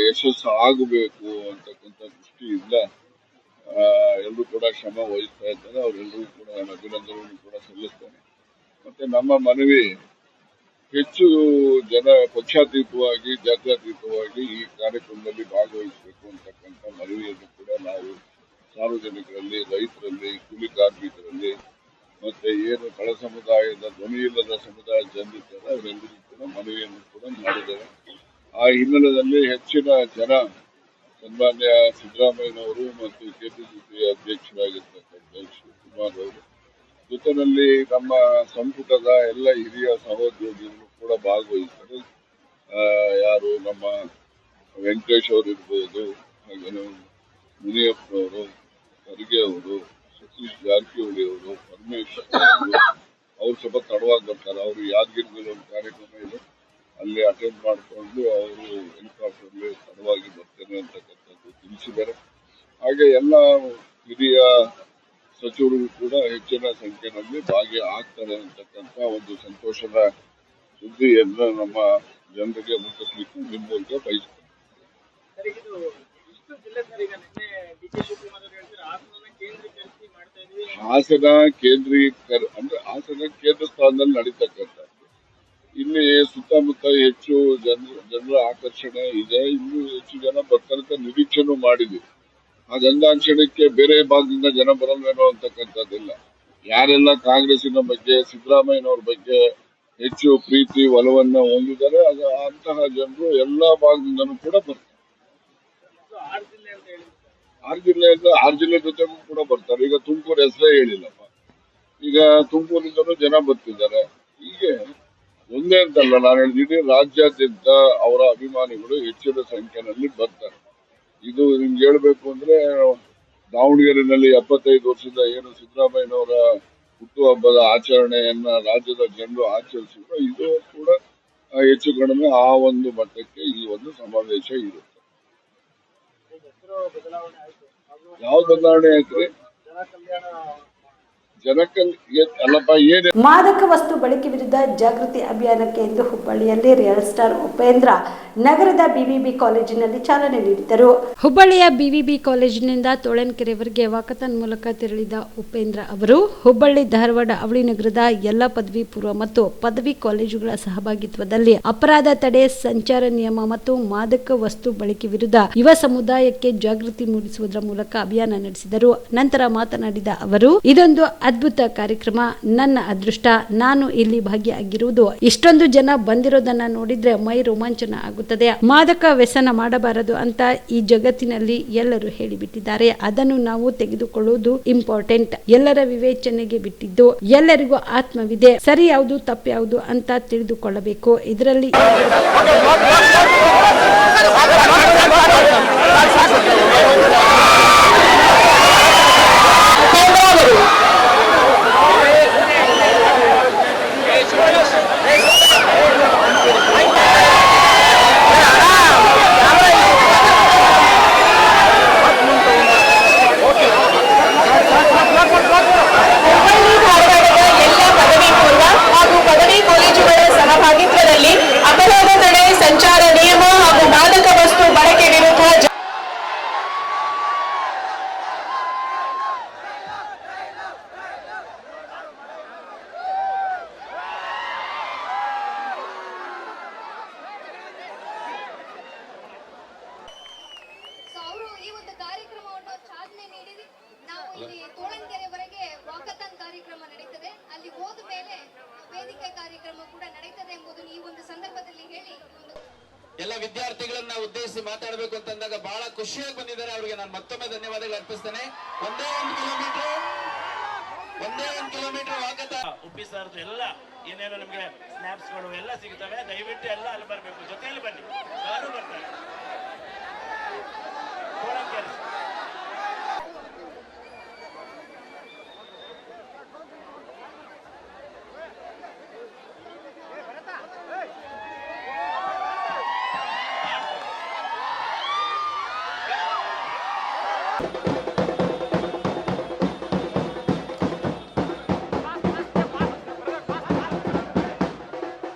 ಯಶಸ್ಸು ಆಗಬೇಕು ಅಂತಕ್ಕಂಥ ದೃಷ್ಟಿಯಿಂದ ಎಲ್ಲರೂ ಕೂಡ ಶ್ರಮ ವಹಿಸ್ತಾ ಇದ್ದಾರೆ. ಅವರೆಲ್ಲರೂ ಕೂಡ ನಾನು ಅಭಿನಂದನೆಯನ್ನು ಕೂಡ ಸಲ್ಲಿಸ್ತೇನೆ. ಮತ್ತೆ ನಮ್ಮ ಮನವಿ, ಹೆಚ್ಚು ಜನ ಪಕ್ಷಾತೀತವಾಗಿ ಜಾತ್ಯತೀತವಾಗಿ ಈ ಕಾರ್ಯಕ್ರಮದಲ್ಲಿ ಭಾಗವಹಿಸಬೇಕು ಅಂತಕ್ಕಂಥ ಮನವಿಯನ್ನು ಕೂಡ ನಾವು ಸಾರ್ವಜನಿಕರಲ್ಲಿ, ರೈತರಲ್ಲಿ, ಕೂಲಿ ಕಾರ್ಮಿಕರಲ್ಲಿ ಮತ್ತೆ ಏನು ತಳ ಸಮುದಾಯದ ಧ್ವನಿ ಇಲ್ಲದ ಸಮುದಾಯ ಜನರಿದ್ದಾರೆ ಅವರೆಲ್ಲರಿಗೂ ಕೂಡ ಮನವಿಯನ್ನು ಕೂಡ ಮಾಡಿದ್ದಾರೆ. ಆ ಹಿನ್ನೆಲೆಯಲ್ಲಿ ಹೆಚ್ಚಿನ ಜನ ಸನ್ಮಾನ್ಯ ಸಿದ್ದರಾಮಯ್ಯನವರು ಮತ್ತು ಕೆಪಿಸಿಸಿ ಅಧ್ಯಕ್ಷರಾಗಿರ್ತಕ್ಕಂಥ ಶಿವಕುಮಾರ್ ಅವರು ಜೊತೆಯಲ್ಲಿ ನಮ್ಮ ಸಂಪುಟದ ಎಲ್ಲ ಹಿರಿಯ ಸಹೋದ್ಯೋಗಿಗಳು ಕೂಡ ಭಾಗವಹಿಸ್ತಾರೆ. ಯಾರು ನಮ್ಮ ವೆಂಕಟೇಶ್ ಅವರು ಇರ್ಬೋದು, ಹಾಗೇನು ಮುನಿಯಪ್ಪನವರು, ಖರ್ಗೆ ಅವರು, ಸತೀಶ್ ಜಾರಕಿಹೊಳಿ ಅವರು, ಪರಮೇಶ್ವರ್ ಅವರು ಸ್ವಲ್ಪ ತಡವಾಗಿ ಬರ್ತಾರೆ. ಅವರು ಯಾದಗಿರಿಯಲ್ಲಿ ಒಂದು ಕಾರ್ಯಕ್ರಮ ಇದೆ, ಅಲ್ಲಿ ಅಟೆಂಡ್ ಮಾಡಿಕೊಂಡು ಅವರು ಹೆಲಿಕಾಪ್ಟರ್ಲಿ ತಡವಾಗಿ ಬರ್ತೇನೆ ಅಂತಕ್ಕಂಥದ್ದು ತಿಳಿಸಿದ್ದಾರೆ. ಹಾಗೆ ಎಲ್ಲ ಹಿರಿಯ ಸಚಿವರು ಕೂಡ ಹೆಚ್ಚಿನ ಸಂಖ್ಯೆಯಲ್ಲಿ ಭಾಗಿ ಆಗ್ತಾರೆ ಅಂತಕ್ಕಂಥ ಒಂದು ಸಂತೋಷದ ಸುದ್ದಿಯನ್ನು ನಮ್ಮ ಜನರಿಗೆ ಮುಟ್ಟಿಸ್ಲಿಕ್ಕೆ ನಿಮ್ಮ ಮೂಲಕ ಬಯಸ್ತೇನೆ. ಹಾಸನ ಅಂದ್ರೆ ಹಾಸನ ಕೇಂದ್ರ ಸ್ಥಾನದಲ್ಲಿ ನಡೀತಕ್ಕಂಥ ಇಲ್ಲಿ ಸುತ್ತಮುತ್ತ ಹೆಚ್ಚು ಜನರ ಆಕರ್ಷಣೆ ಇದೆ. ಇನ್ನೂ ಹೆಚ್ಚು ಜನ ಬರ್ತಾರೆ ನಿರೀಕ್ಷೆನೂ ಮಾಡಿದ್ವಿ. ಹಾಗಂದಾಕ್ಷಣಕ್ಕೆ ಬೇರೆ ಭಾಗದಿಂದ ಜನ ಬರಲ್ವೇನೋ ಅಂತಕ್ಕಂಥದ್ದಿಲ್ಲ. ಯಾರೆಲ್ಲ ಕಾಂಗ್ರೆಸ್ಸಿನ ಬಗ್ಗೆ, ಸಿದ್ದರಾಮಯ್ಯನವ್ರ ಬಗ್ಗೆ ಹೆಚ್ಚು ಪ್ರೀತಿ ಒಲವನ್ನ ಹೊಂದಿದ್ದಾರೆ ಅಂತಹ ಜನರು ಎಲ್ಲಾ ಭಾಗದಿಂದನೂ ಕೂಡ ಬರ್ತಾರೆ. 6 ಜಿಲ್ಲೆ ಜೊತೆಗೂ ಕೂಡ ಬರ್ತಾರೆ. ಈಗ ತುಮಕೂರು ಹೆಸರೇ ಹೇಳಿಲ್ಲಪ್ಪ, ಈಗ ತುಮಕೂರಿಂದನೂ ಜನ ಬರ್ತಿದ್ದಾರೆ. ಹೀಗೆ ಒಂದೇ ಅಂತಲ್ಲ, ನಾನು ಹೇಳಿದ್ದೀನಿ, ರಾಜ್ಯಾದ್ಯಂತ ಅವರ ಅಭಿಮಾನಿಗಳು ಹೆಚ್ಚಿನ ಸಂಖ್ಯೆಯಲ್ಲಿ ಬರ್ತಾರೆ. ಇದು ನಿಮ್ಗೆ ಹೇಳ್ಬೇಕು ಅಂದ್ರೆ, ದಾವಣಗೆರೆಯಲ್ಲಿ 75 ವರ್ಷದ ಏನು ಸಿದ್ದರಾಮಯ್ಯನವರ ಹುಟ್ಟುಹಬ್ಬದ ಆಚರಣೆಯನ್ನ ರಾಜ್ಯದ ಜನರು ಆಚರಿಸಿದ್ರು, ಇದು ಕೂಡ ಹೆಚ್ಚು ಕಡಿಮೆ ಆ ಒಂದು ಮಟ್ಟಕ್ಕೆ ಈ ಒಂದು ಸಮಾವೇಶ ಇರುತ್ತೆ. ಯಾವ ಬದಲಾವಣೆ ಆಯ್ತ್ರಿ? ಅಲ್ಲಪ್ಪ ಏನೇ ಮಾದಕ ವಸ್ತು ಬಳಕೆ ವಿರುದ್ಧ ಜಾಗೃತಿ ಅಭಿಯಾನಕ್ಕೆ ಎಂದು ಹುಬ್ಬಳ್ಳಿಯಲ್ಲಿ ರಿಯಲ್ ಸ್ಟಾರ್ ಉಪೇಂದ್ರ ನಗರದ ಬಿವಿಬಿ ಕಾಲೇಜಿನಲ್ಲಿ ಚಾಲನೆ ನೀಡಿದರು. ಹುಬ್ಬಳ್ಳಿಯ ಬಿವಿಬಿ ಕಾಲೇಜಿನಿಂದ ತೋಳನ್ಕೆರೆವರೆಗೆ ವಾಕಥಾನ್ ಮೂಲಕ ತೆರಳಿದ ಉಪೇಂದ್ರ ಅವರು ಹುಬ್ಬಳ್ಳಿ, ಧಾರವಾಡ, ಅವಳಿ ನಗರದ ಎಲ್ಲ ಪದವಿ ಪೂರ್ವ ಮತ್ತು ಪದವಿ ಕಾಲೇಜುಗಳ ಸಹಭಾಗಿತ್ವದಲ್ಲಿ ಅಪರಾಧ ತಡೆ, ಸಂಚಾರ ನಿಯಮ ಮತ್ತು ಮಾದಕ ವಸ್ತು ಬಳಕೆ ವಿರುದ್ಧ ಯುವ ಸಮುದಾಯಕ್ಕೆ ಜಾಗೃತಿ ಮೂಡಿಸುವುದರ ಮೂಲಕ ಅಭಿಯಾನ ನಡೆಸಿದರು. ನಂತರ ಮಾತನಾಡಿದ ಅವರು, ಇದೊಂದು ಅದ್ಭುತ ಕಾರ್ಯಕ್ರಮ, ನನ್ನ ಅದೃಷ್ಟ, ನಾನು ಇಲ್ಲಿ ಭಾಗಿಯಾಗಿರುವುದು. ಇಷ್ಟೊಂದು ಜನ ಬಂದಿರೋದನ್ನ ನೋಡಿದ್ರೆ ಮೈ ರೋಮಾಂಚನ ಆಗುತ್ತದೆ. ಮಾದಕ ವ್ಯಸನ ಮಾಡಬಾರದು ಅಂತ ಈ ಜಗತ್ತಿನಲ್ಲಿ ಎಲ್ಲರೂ ಹೇಳಿಬಿಟ್ಟಿದ್ದಾರೆ. ಅದನ್ನು ನಾವು ತೆಗೆದುಕೊಳ್ಳುವುದು ಇಂಪಾರ್ಟೆಂಟ್. ಎಲ್ಲರ ವಿವೇಚನೆಗೆ ಬಿಟ್ಟಿದ್ದು. ಎಲ್ಲರಿಗೂ ಆತ್ಮವಿದೆ, ಸರಿ ಯಾವುದು ತಪ್ಪು ಯಾವುದು ಅಂತ ತಿಳಿದುಕೊಳ್ಳಬೇಕು. ಇದರಲ್ಲಿ ಅಪರಾಧ ತಡೆ, ಸಂಚಾರ ನಿಯಮ ಹಾಗೂ ಮಾದಕ ವಸ್ತು ಬಳಕೆ ವಿರುದ್ಧ ಅವರು ಈ ಒಂದು ಕಾರ್ಯಕ್ರಮವನ್ನು ಚಾಲನೆ ನೀಡಿ ನಾವು ಇಲ್ಲಿ ತೋಳನ್ಕೆರೆವರೆಗೆ ವಾಕಥಾನ್ ಕಾರ್ಯಕ್ರಮ ನಡೀತದೆ. ಅಲ್ಲಿ ಹೋದ ಮೇಲೆ ವೇದಿಕೆ ಕಾರ್ಯಕ್ರಮ ಕೂಡ ನಡೀತದೆ ಎಂಬುದನ್ನು ಈ ಒಂದು ಸಂದರ್ಭದಲ್ಲಿ ಹೇಳಿ ಎಲ್ಲ ವಿದ್ಯಾರ್ಥಿಗಳನ್ನ ಉದ್ದೇಶಿಸಿ ಮಾತಾಡಬೇಕು ಅಂತಂದಾಗ ಬಹಳ ಖುಷಿಯಾಗಿ ಬಂದಿದ್ದಾರೆ. ಅವರಿಗೆ ನಾನು ಮತ್ತೊಮ್ಮೆ ಧನ್ಯವಾದಗಳು ಅರ್ಪಿಸ್ತೇನೆ. ಒಂದೇ ಒಂದು ಕಿಲೋಮೀಟರ್ ವಾಕಥಾನ್ ಉಪ್ಪಿ ಸರ್ದು ಎಲ್ಲ ಏನೇನೋ ನಿಮಗೆ ಸ್ನ್ಯಾಪ್ಸ್ಗಳು ಎಲ್ಲ ಸಿಗ್ತವೆ. ದಯವಿಟ್ಟು ಎಲ್ಲ ಅಲ್ಲಿ ಬರಬೇಕು, ಜೊತೆಯಲ್ಲಿ ಬನ್ನಿ, ಯಾರು ಬರ್ತಾರೆ.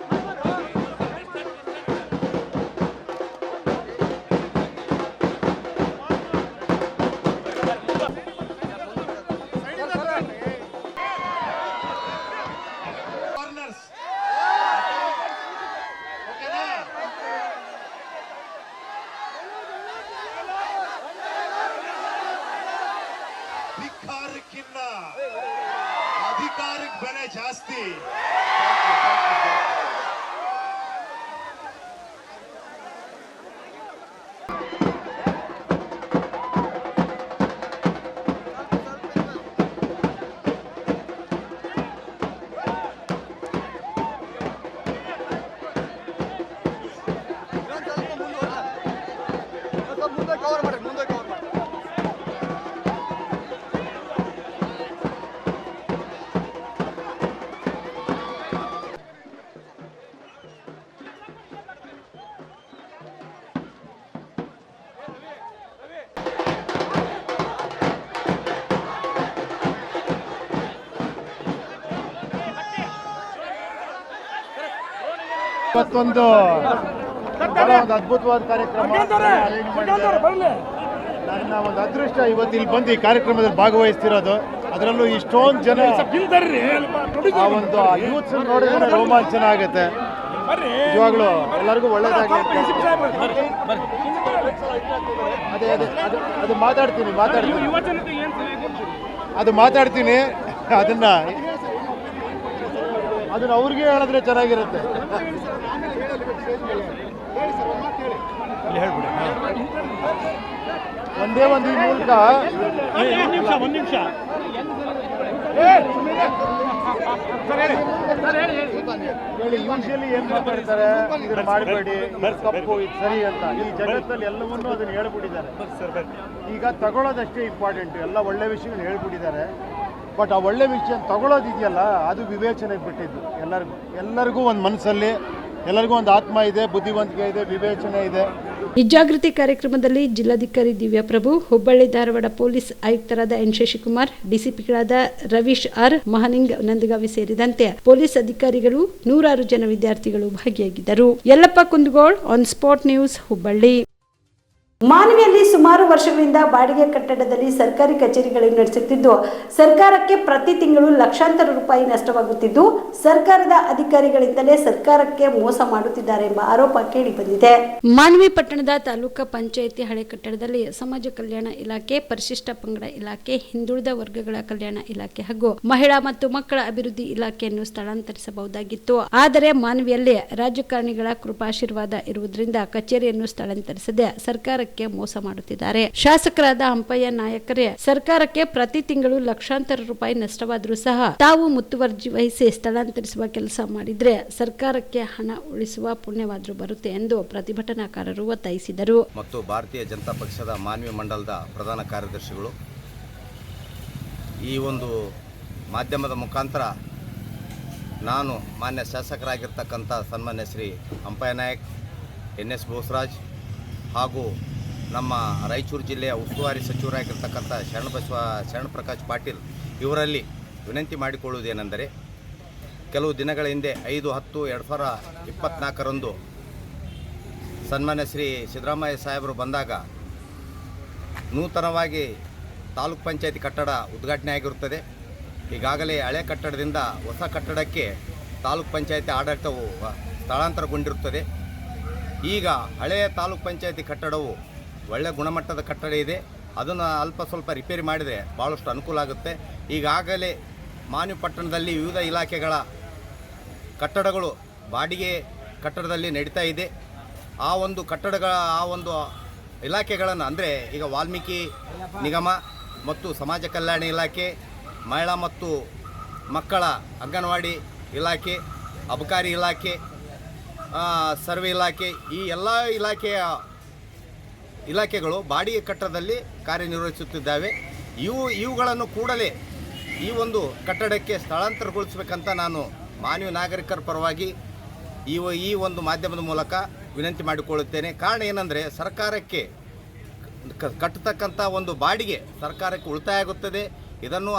ಅಧಿಕಾರಕ್ಕೆ ಬೆಲೆ ಜಾಸ್ತಿ. ಇವತ್ತೊಂದು ಬಹಳ ಒಂದು ಅದ್ಭುತವಾದ ಕಾರ್ಯಕ್ರಮ ಅರೇಂಜ್ ಮಾಡಿದ್ದಾರೆ. ನನ್ನ ಒಂದು ಅದೃಷ್ಟ ಇವತ್ತು ಇಲ್ಲಿ ಬಂದು ಈ ಕಾರ್ಯಕ್ರಮದಲ್ಲಿ ಭಾಗವಹಿಸ್ತಿರೋದು. ಅದರಲ್ಲೂ ಇಷ್ಟೊಂದು ಜನ ಆ ಒಂದು ಯೂತ್ಸ್ ನೋಡಿದ್ರೆ ರೋಮಾಂಚನ ಆಗುತ್ತೆ. ನಿಜವಾಗ್ಲೂ ಎಲ್ಲರಿಗೂ ಒಳ್ಳೇದಾಗಿ ಅದೇ ಅದೇ ಅದು ಮಾತಾಡ್ತೀನಿ ಅದನ್ನ ಅವ್ರಿಗೆ ಹೇಳಿದ್ರೆ ಚೆನ್ನಾಗಿರುತ್ತೆ. ಒಂದೇ ಒಂದು ಈ ಮೂಲಕ ಒಂದು ನಿಮಿಷ ಹೇಳಿ. ಯೂಶಲಿ ಏನ್ ಮಾತಾಡ್ತಾರೆ, ಇದನ್ನ ಮಾಡಬೇಡಿ, ತಪ್ಪು, ಇದು ಸರಿ ಅಂತ. ಈ ಜಗತ್ತಲ್ಲಿ ಎಲ್ಲವನ್ನೂ ಅದನ್ನ ಹೇಳ್ಬಿಟ್ಟಿದ್ದಾರೆ. ಈಗ ತಗೊಳ್ಳೋದಷ್ಟೇ ಇಂಪಾರ್ಟೆಂಟ್. ಎಲ್ಲ ಒಳ್ಳೆ ವಿಷಯಗಳನ್ನ ಹೇಳ್ಬಿಟ್ಟಿದ್ದಾರೆ. ಬಟ್ ಆ ಒಳ್ಳೆ ವಿಷಯ ತಗೊಳ್ಳೋದಿದೆಯಲ್ಲ, ಅದು ವಿವೇಚನೆಗೆ ಬಿಟ್ಟಿದ್ದು. ಎಲ್ಲರಿಗೂ ಒಂದು ಮನಸ್ಸಲ್ಲಿ ಎಲ್ಲರಿಗೂ ಒಂದು ಆತ್ಮ ಇದೆ, ಬುದ್ಧಿವಂತಿಕೆ ಇದೆ, ವಿವೇಚನೆ ಇದೆ. ಈ ಜಾಗೃತಿ ಕಾರ್ಯಕ್ರಮದಲ್ಲಿ ಜಿಲ್ಲಾಧಿಕಾರಿ ದಿವ್ಯಾಪ್ರಭು, ಹುಬ್ಬಳ್ಳಿ ಧಾರವಾಡ ಪೊಲೀಸ್ ಆಯುಕ್ತರಾದ ಎನ್ ಶಶಿಕುಮಾರ್, ಡಿಸಿಪಿಗಳಾದ ರವೀಶ್ ಆರ್, ಮಹಾಲಿಂಗ್ ನಂದಗಾವಿ ಸೇರಿದಂತೆ ಪೊಲೀಸ್ ಅಧಿಕಾರಿಗಳು, ನೂರಾರು ಜನ ವಿದ್ಯಾರ್ಥಿಗಳು ಭಾಗಿಯಾಗಿದ್ದರು. Yallappa Kundagol, on spot news, Hubballi. ಮಾನ್ವಿಯಲ್ಲಿ ಸುಮಾರು ವರ್ಷಗಳಿಂದ ಬಾಡಿಗೆ ಕಟ್ಟಡದಲ್ಲಿ ಸರ್ಕಾರಿ ಕಚೇರಿಗಳನ್ನು ನಡೆಸುತ್ತಿದ್ದು, ಸರ್ಕಾರಕ್ಕೆ ಪ್ರತಿ ತಿಂಗಳು ಲಕ್ಷಾಂತರ ರೂಪಾಯಿ ನಷ್ಟವಾಗುತ್ತಿದ್ದು, ಸರ್ಕಾರದ ಅಧಿಕಾರಿಗಳಿಂದಲೇ ಸರ್ಕಾರಕ್ಕೆ ಮೋಸ ಮಾಡುತ್ತಿದ್ದಾರೆ ಎಂಬ ಆರೋಪ ಕೇಳಿ ಬಂದಿದೆ. ಮಾನ್ವಿ ಪಟ್ಟಣದ ತಾಲೂಕಾ ಪಂಚಾಯಿತಿ ಹಳೆ ಕಟ್ಟಡದಲ್ಲಿ ಸಮಾಜ ಕಲ್ಯಾಣ ಇಲಾಖೆ, ಪರಿಶಿಷ್ಟ ಪಂಗಡ ಇಲಾಖೆ, ಹಿಂದುಳಿದ ವರ್ಗಗಳ ಕಲ್ಯಾಣ ಇಲಾಖೆ ಹಾಗೂ ಮಹಿಳಾ ಮತ್ತು ಮಕ್ಕಳ ಅಭಿವೃದ್ಧಿ ಇಲಾಖೆಯನ್ನು ಸ್ಥಳಾಂತರಿಸಬಹುದಾಗಿತ್ತು. ಆದರೆ ಮಾನ್ವಿಯಲ್ಲಿ ರಾಜಕಾರಣಿಗಳ ಕೃಪಾಶೀರ್ವಾದ ಇರುವುದರಿಂದ ಕಚೇರಿಯನ್ನು ಸ್ಥಳಾಂತರಿಸದೆ ಸರ್ಕಾರ ಮೋಸ ಮಾಡುತ್ತಿದ್ದಾರೆ. ಶಾಸಕರಾದ ಹಂಪಯ್ಯ ನಾಯಕರೇ ಸರ್ಕಾರಕ್ಕೆ ಪ್ರತಿ ತಿಂಗಳು ಲಕ್ಷಾಂತರ ರೂಪಾಯಿ ನಷ್ಟವಾದರೂ ಸಹ ತಾವು ಮುತುವರ್ಜಿ ವಹಿಸಿ ಸ್ಥಳಾಂತರಿಸುವ ಕೆಲಸ ಮಾಡಿದ್ರೆ ಸರ್ಕಾರಕ್ಕೆ ಹಣ ಉಳಿಸುವ ಪುಣ್ಯವಾದರೂ ಬರುತ್ತೆ ಎಂದು ಪ್ರತಿಭಟನಾಕಾರರು ಒತ್ತಾಯಿಸಿದರು. ಮತ್ತು ಭಾರತೀಯ ಜನತಾ ಪಕ್ಷದ ಮಾನ್ವಿ ಮಂಡಲದ ಪ್ರಧಾನ ಕಾರ್ಯದರ್ಶಿಗಳು ಈ ಒಂದು ಮಾಧ್ಯಮದ ಮುಖಾಂತರ ನಾನು ಮಾನ್ಯ ಶಾಸಕರಾಗಿರ್ತಕ್ಕಂಥ ಸನ್ಮಾನ್ಯ ಶ್ರೀ ಹಂಪಯ್ಯ ನಾಯಕ್, NS ಬೋಸರಾಜ್ ಹಾಗೂ ನಮ್ಮ ರಾಯಚೂರು ಜಿಲ್ಲೆಯ ಉಸ್ತುವಾರಿ ಸಚಿವರಾಗಿರ್ತಕ್ಕಂಥ ಶರಣಪ್ರಕಾಶ್ ಪಾಟೀಲ್ ಇವರಲ್ಲಿ ವಿನಂತಿ ಮಾಡಿಕೊಳ್ಳುವುದೇನೆಂದರೆ, ಕೆಲವು ದಿನಗಳ ಹಿಂದೆ 5/10/2024 ಸನ್ಮಾನ್ಯ ಶ್ರೀ ಸಿದ್ದರಾಮಯ್ಯ ಸಾಹೇಬರು ಬಂದಾಗ ನೂತನವಾಗಿ ತಾಲೂಕ್ ಪಂಚಾಯತಿ ಕಟ್ಟಡ ಉದ್ಘಾಟನೆ ಆಗಿರುತ್ತದೆ. ಈಗಾಗಲೇ ಹಳೆ ಕಟ್ಟಡದಿಂದ ಹೊಸ ಕಟ್ಟಡಕ್ಕೆ ತಾಲೂಕ್ ಪಂಚಾಯತಿ ಆಡಳಿತವು ಸ್ಥಳಾಂತರಗೊಂಡಿರುತ್ತದೆ. ಈಗ ಹಳೆಯ ತಾಲೂಕ್ ಪಂಚಾಯತಿ ಕಟ್ಟಡವು ಒಳ್ಳೆಯ ಗುಣಮಟ್ಟದ ಕಟ್ಟಡ ಇದೆ. ಅದನ್ನು ಅಲ್ಪ ಸ್ವಲ್ಪ ರಿಪೇರಿ ಮಾಡಿದರೆ ಭಾಳಷ್ಟು ಅನುಕೂಲ ಆಗುತ್ತೆ. ಈಗಾಗಲೇ ಮಾನ್ವಿ ಪಟ್ಟಣದಲ್ಲಿ ವಿವಿಧ ಇಲಾಖೆಗಳ ಕಟ್ಟಡಗಳು ಬಾಡಿಗೆ ಕಟ್ಟಡದಲ್ಲಿ ನಡೀತಾ ಇದೆ. ಆ ಒಂದು ಇಲಾಖೆಗಳನ್ನು ಅಂದರೆ ಈಗ ವಾಲ್ಮೀಕಿ ನಿಗಮ ಮತ್ತು ಸಮಾಜ ಕಲ್ಯಾಣ ಇಲಾಖೆ, ಮಹಿಳಾ ಮತ್ತು ಮಕ್ಕಳ ಅಂಗನವಾಡಿ ಇಲಾಖೆ, ಅಬಕಾರಿ ಇಲಾಖೆ, ಸರ್ವೆ ಇಲಾಖೆ, ಈ ಎಲ್ಲ ಇಲಾಖೆಗಳು ಬಾಡಿಗೆ ಕಟ್ಟಡದಲ್ಲಿ ಕಾರ್ಯನಿರ್ವಹಿಸುತ್ತಿದ್ದಾವೆ. ಇವುಗಳನ್ನು ಕೂಡಲೇ ಈ ಒಂದು ಕಟ್ಟಡಕ್ಕೆ ಸ್ಥಳಾಂತರಗೊಳಿಸಬೇಕಂತ ನಾನು ಮಾನ್ಯ ನಾಗರಿಕರ ಪರವಾಗಿ ಈ ಒಂದು ಮಾಧ್ಯಮದ ಮೂಲಕ ವಿನಂತಿ ಮಾಡಿಕೊಳ್ಳುತ್ತೇನೆ. ಕಾರಣ ಏನಂದರೆ, ಸರ್ಕಾರಕ್ಕೆ ಕಟ್ಟತಕ್ಕಂಥ ಒಂದು ಬಾಡಿಗೆ ಸರ್ಕಾರಕ್ಕೆ ಉಳಿತಾಯ ಆಗುತ್ತದೆ. ಇದನ್ನು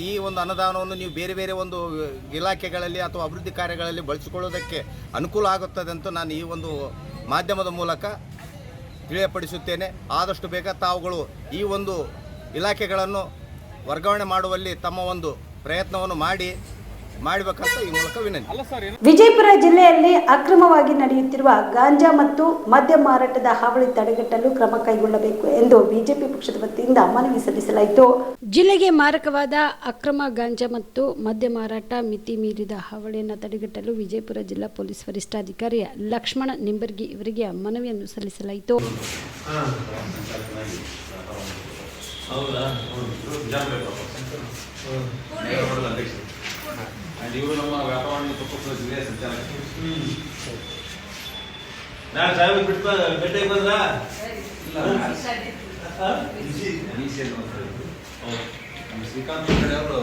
ಈ ಒಂದು ಅನುದಾನವನ್ನು ನೀವು ಬೇರೆ ಬೇರೆ ಒಂದು ಇಲಾಖೆಗಳಲ್ಲಿ ಅಥವಾ ಅಭಿವೃದ್ಧಿ ಕಾರ್ಯಗಳಲ್ಲಿ ಬಳಸಿಕೊಳ್ಳೋದಕ್ಕೆ ಅನುಕೂಲ ಆಗುತ್ತದೆ ಅಂತ ನಾನು ಈ ಒಂದು ಮಾಧ್ಯಮದ ಮೂಲಕ ತಿಳಿಯಪಡಿಸುತ್ತೇನೆ. ಆದಷ್ಟು ಬೇಗ ತಾವುಗಳು ಈ ಒಂದು ಇಲಾಖೆಗಳನ್ನು ವರ್ಗಾವಣೆ ಮಾಡುವಲ್ಲಿ ತಮ್ಮ ಒಂದು ಪ್ರಯತ್ನವನ್ನು ಮಾಡಬೇಕಂತ ಈ ಮೂಲಕ ವಿನಂತಿ. ವಿಜಯಪುರ ಜಿಲ್ಲೆಯಲ್ಲಿ ಅಕ್ರಮವಾಗಿ ನಡೆಯುತ್ತಿರುವ ಗಾಂಜಾ ಮತ್ತು ಮದ್ಯ ಮಾರಾಟದ ಹಾವಳಿ ತಡೆಗಟ್ಟಲು ಕ್ರಮ ಕೈಗೊಳ್ಳಬೇಕು ಎಂದು ಬಿಜೆಪಿ ಪಕ್ಷದ ವತಿಯಿಂದ ಮನವಿ ಸಲ್ಲಿಸಲಾಯಿತು. ಜಿಲ್ಲೆಗೆ ಮಾರಕವಾದ ಅಕ್ರಮ ಗಾಂಜಾ ಮತ್ತು ಮದ್ಯ ಮಾರಾಟ ಮಿತಿ ಮೀರಿದ ಹಾವಳಿಯನ್ನು ತಡೆಗಟ್ಟಲು ವಿಜಯಪುರ ಜಿಲ್ಲಾ ಪೊಲೀಸ್ ವರಿಷ್ಠಾಧಿಕಾರಿ ಲಕ್ಷ್ಮಣ ನಿಂಬರ್ಗಿ ಇವರಿಗೆ ಮನವಿಯನ್ನು ಸಲ್ಲಿಸಲಾಯಿತು. ಇವರು ನಮ್ಮ ವ್ಯಾಪಾರ ವಾಣಿಜ್ಯ ಜಿಲ್ಲೆಯ ಸಂಚಾಲಕ. ನಾನು ಸಾಹೇಬ್ ಬಿಟ್ಟು ಭೇಟಿ ಬಂದ್ರ ನಮ್ಮ ಶ್ರೀಕಾಂತ್ ಕಡೆ ಅವರು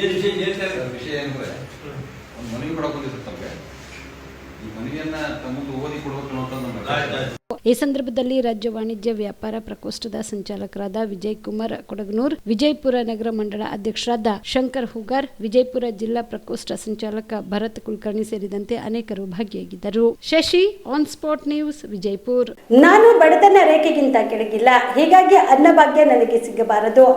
ಏನ್ ವಿಷಯ ಏನಂದ್ರೆ ಒಂದು ಮನವಿ ಕೊಡಕ್ ಬಂದಿದ್ರು ತಮಗೆ. ಈ ಮನವಿಯನ್ನ ತಮ್ಮ ಓದಿ ಕೊಡ್ಬೇಕು ಅಂತ. ಈ ಸಂದರ್ಭದಲ್ಲಿ ರಾಜ್ಯ ವಾಣಿಜ್ಯ ವ್ಯಾಪಾರ ಪ್ರಕೋಷ್ಠದ ಸಂಚಾಲಕರಾದ ವಿಜಯ್ ಕುಮಾರ್ ಕೊಡಗನೂರ್, ವಿಜಯಪುರ ನಗರ ಮಂಡಳ ಅಧ್ಯಕ್ಷರಾದ ಶಂಕರ್ ಹುಗಾರ್, ವಿಜಯಪುರ ಜಿಲ್ಲಾ ಪ್ರಕೋಷ್ಠ ಸಂಚಾಲಕ ಭರತ್ ಕುಲಕರ್ಣಿ ಸೇರಿದಂತೆ ಅನೇಕರು ಭಾಗಿಯಾಗಿದ್ದರು. Shashi, on spot news, Vijayapura. ನಾನು ಬಡತನ ರೇಖೆಗಿಂತ ಕೆಳಗಿಲ್ಲ, ಹೀಗಾಗಿ ಅನ್ನಭಾಗ್ಯ ನನಗೆ ಸಿಗಬಾರದು,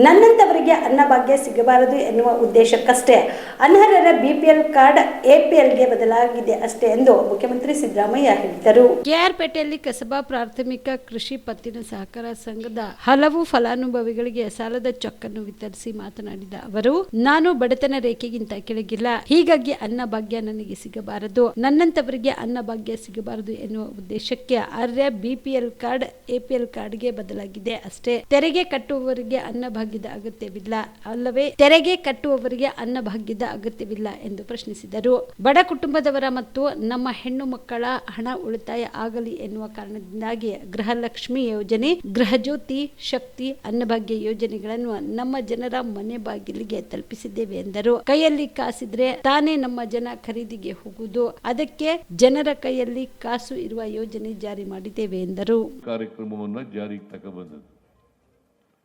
ನನ್ನಂತವರಿಗೆ ಅನ್ನಭಾಗ್ಯ ಸಿಗಬಾರದು ಎನ್ನುವ ಉದ್ದೇಶಕ್ಕಷ್ಟೇ ಅನರ್ಹರ ಬಿಪಿಎಲ್ ಕಾರ್ಡ್ ಎಪಿಎಲ್ಗೆ ಬದಲಾಗಿದೆ ಅಷ್ಟೇ ಎಂದು ಮುಖ್ಯಮಂತ್ರಿ ಸಿದ್ದರಾಮಯ್ಯ ಹೇಳಿದರು. ಕೆಆರ್ಪೇಟೆಯಲ್ಲಿ ಕಸಬಾ ಪ್ರಾಥಮಿಕ ಕೃಷಿ ಪತ್ತಿನ ಸಹಕಾರ ಸಂಘದ ಹಲವು ಫಲಾನುಭವಿಗಳಿಗೆ ಸಾಲದ ಚೆಕ್ ಅನ್ನು ವಿತರಿಸಿ ಮಾತನಾಡಿದ ಅವರು, ನಾನು ಬಡತನ ರೇಖೆಗಿಂತ ಕೆಳಗಿಲ್ಲ, ಹೀಗಾಗಿ ಅನ್ನಭಾಗ್ಯ ನನಗೆ ಸಿಗಬಾರದು, ನನ್ನಂತವರಿಗೆ ಅನ್ನಭಾಗ್ಯ ಸಿಗಬಾರದು ಎನ್ನುವ ಉದ್ದೇಶಕ್ಕೆ ಆರ್ಯ ಬಿಪಿಎಲ್ ಕಾರ್ಡ್ ಎಪಿಎಲ್ ಕಾರ್ಡ್ಗೆ ಬದಲಾಗಿದೆ ಅಷ್ಟೇ. ತೆರಿಗೆ ಕಟ್ಟುವವರಿಗೆ ಅನ್ನಭಾಗ್ಯದ ಅಗತ್ಯವಿಲ್ಲ ಅಲ್ಲವೇ? ತೆರಿಗೆ ಕಟ್ಟುವವರಿಗೆ ಅನ್ನಭಾಗ್ಯದ ಅಗತ್ಯವಿಲ್ಲ ಎಂದು ಪ್ರಶ್ನಿಸಿದರು. ಬಡ ಕುಟುಂಬದವರ ಮತ್ತು ನಮ್ಮ ಹೆಣ್ಣು ಮಕ್ಕಳ ಹಣ ಉಳಿತಾಯ ಆಗಲಿ ಎನ್ನುವ ಕಾರಣದಿಂದಾಗಿ ಗೃಹಲಕ್ಷ್ಮಿ ಯೋಜನೆ, ಗೃಹಜ್ಯೋತಿ, ಶಕ್ತಿ, ಅನ್ನಭಾಗ್ಯ ಯೋಜನೆಗಳನ್ನು ನಮ್ಮ ಜನರ ಮನೆ ಬಾಗಿಲಿಗೆ ತಲುಪಿಸಿದ್ದೇವೆ ಎಂದರು. ಕೈಯಲ್ಲಿ ಕಾಸಿದ್ರೆ ತಾನೇ ನಮ್ಮ ಜನ ಖರೀದಿಗೆ ಹೋಗುವುದು, ಅದಕ್ಕೆ ಜನರ ಕೈಯಲ್ಲಿ ಕಾಸು ಇರುವ ಯೋಜನೆ ಜಾರಿ ಮಾಡಿದ್ದೇವೆ ಎಂದರು. ಕಾರ್ಯಕ್ರಮವನ್ನು ಜಾರಿಗೆ ತಗೊಂಡ್ಬಂದದ್ದು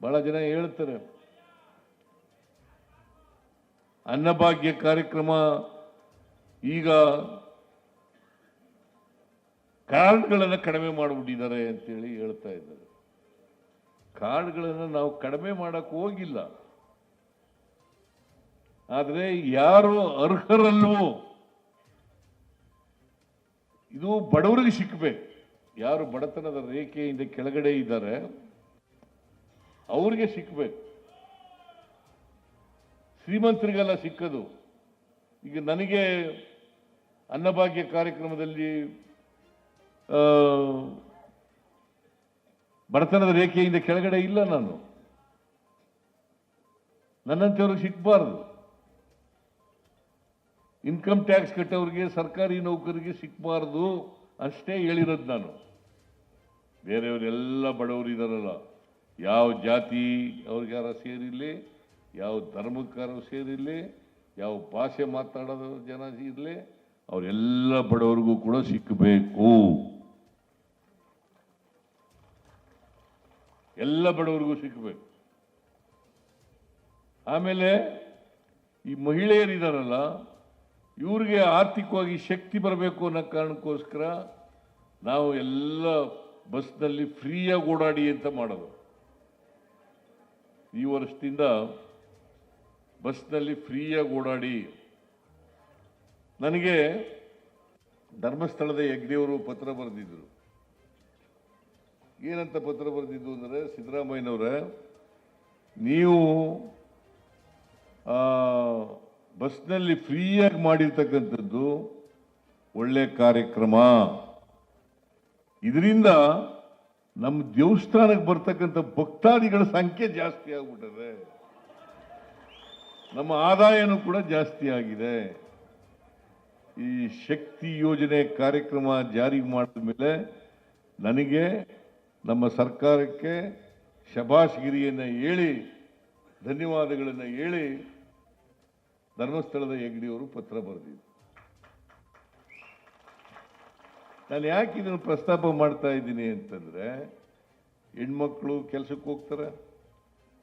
ಬಹಳ ಜನ ಹೇಳ್ತಾರೆ, ಅನ್ನಭಾಗ್ಯ ಕಾರ್ಯಕ್ರಮ ಈಗ ಕಾರ್ಡ್ಗಳನ್ನು ಕಡಿಮೆ ಮಾಡಿಬಿಟ್ಟಿದ್ದಾರೆ ಅಂತೇಳಿ ಹೇಳ್ತಾ ಇದ್ದಾರೆ. ಕಾರ್ಡ್ಗಳನ್ನು ನಾವು ಕಡಿಮೆ ಮಾಡಕ್ಕೆ ಹೋಗಿಲ್ಲ, ಆದರೆ ಯಾರು ಅರ್ಹರಲ್ವೋ ಇದು ಬಡವರಿಗೆ ಸಿಕ್ಕಬೇಕು. ಯಾರು ಬಡತನದ ರೇಖೆಯಿಂದ ಕೆಳಗಡೆ ಇದ್ದಾರೆ ಅವ್ರಿಗೆ ಸಿಕ್ಕಬೇಕು, ಶ್ರೀಮಂತರಿಗೆಲ್ಲ ಸಿಕ್ಕದು. ಈಗ ನನಗೆ ಅನ್ನಭಾಗ್ಯ ಕಾರ್ಯಕ್ರಮದಲ್ಲಿ ಬಡತನದ ರೇಖೆಯಿಂದ ಕೆಳಗಡೆ ಇಲ್ಲ, ನಾನು ನನ್ನಂತವ್ರಿಗೆ ಸಿಕ್ಕಬಾರದು. ಇನ್ಕಮ್ ಟ್ಯಾಕ್ಸ್ ಕಟ್ಟೋರಿಗೆ, ಸರ್ಕಾರಿ ನೌಕರಿಗೆ ಸಿಕ್ಕಬಾರದು ಅಷ್ಟೇ ಹೇಳಿರೋದು ನಾನು. ಬೇರೆಯವರೆಲ್ಲ ಬಡವರು ಇದಾರಲ್ಲ, ಯಾವ ಜಾತಿ ಅವ್ರಿಗಾರ ಸೇರಿರಲಿ, ಯಾವ ಧರ್ಮಕ್ಕಾರ ಸೇರಿರಲಿ, ಯಾವ ಭಾಷೆ ಮಾತಾಡೋದು ಜನ ಇರಲಿ, ಅವರೆಲ್ಲ ಬಡವರಿಗೂ ಕೂಡ ಸಿಕ್ಕಬೇಕು. ಎಲ್ಲ ಬಡವರಿಗೂ ಸಿಕ್ಕಬೇಕು. ಆಮೇಲೆ ಈ ಮಹಿಳೆಯರಿದಾರಲ್ಲ, ಇವ್ರಿಗೆ ಆರ್ಥಿಕವಾಗಿ ಶಕ್ತಿ ಬರಬೇಕು ಅನ್ನೋ ಕಾರಣಕ್ಕೋಸ್ಕರ ನಾವು ಎಲ್ಲ ಬಸ್ನಲ್ಲಿ ಫ್ರೀಯಾಗಿ ಓಡಾಡಿ ಅಂತ ಮಾಡೋದು. ಈ ವರ್ಷದಿಂದ ಬಸ್ನಲ್ಲಿ ಫ್ರೀಯಾಗಿ ಓಡಾಡಿ. ನನಗೆ ಧರ್ಮಸ್ಥಳದ ಹೆಗ್ಡೆಯವರು ಪತ್ರ ಬರೆದಿದ್ರು. ಏನಂತ ಪತ್ರ ಬರೆದಿದ್ದು ಅಂದರೆ, ಸಿದ್ದರಾಮಯ್ಯನವರೇ, ನೀವು ಬಸ್ನಲ್ಲಿ ಫ್ರೀಯಾಗಿ ಮಾಡಿರ್ತಕ್ಕಂಥದ್ದು ಒಳ್ಳೆ ಕಾರ್ಯಕ್ರಮ, ಇದರಿಂದ ನಮ್ಮ ದೇವಸ್ಥಾನಕ್ಕೆ ಬರ್ತಕ್ಕಂಥ ಭಕ್ತಾದಿಗಳ ಸಂಖ್ಯೆ ಜಾಸ್ತಿ ಆಗ್ಬಿಟ್ಟದೆ, ನಮ್ಮ ಆದಾಯನೂ ಕೂಡ ಜಾಸ್ತಿ ಆಗಿದೆ. ಈ ಶಕ್ತಿ ಯೋಜನೆ ಕಾರ್ಯಕ್ರಮ ಜಾರಿಗೆ ಮಾಡಿದ ಮೇಲೆ ನನಗೆ ನಮ್ಮ ಸರ್ಕಾರಕ್ಕೆ ಶಭಾಷ್ಗಿರಿಯನ್ನು ಹೇಳಿ, ಧನ್ಯವಾದಗಳನ್ನು ಹೇಳಿ ಧರ್ಮಸ್ಥಳದ ಹೆಗ್ಡೆಯವರು ಪತ್ರ ಬರೆದಿದ್ರು. ನಾನು ಯಾಕೆ ಇದನ್ನು ಪ್ರಸ್ತಾಪ ಮಾಡ್ತಾ ಇದ್ದೀನಿ ಅಂತಂದರೆ, ಹೆಣ್ಮಕ್ಳು ಕೆಲಸಕ್ಕೆ ಹೋಗ್ತಾರೆ,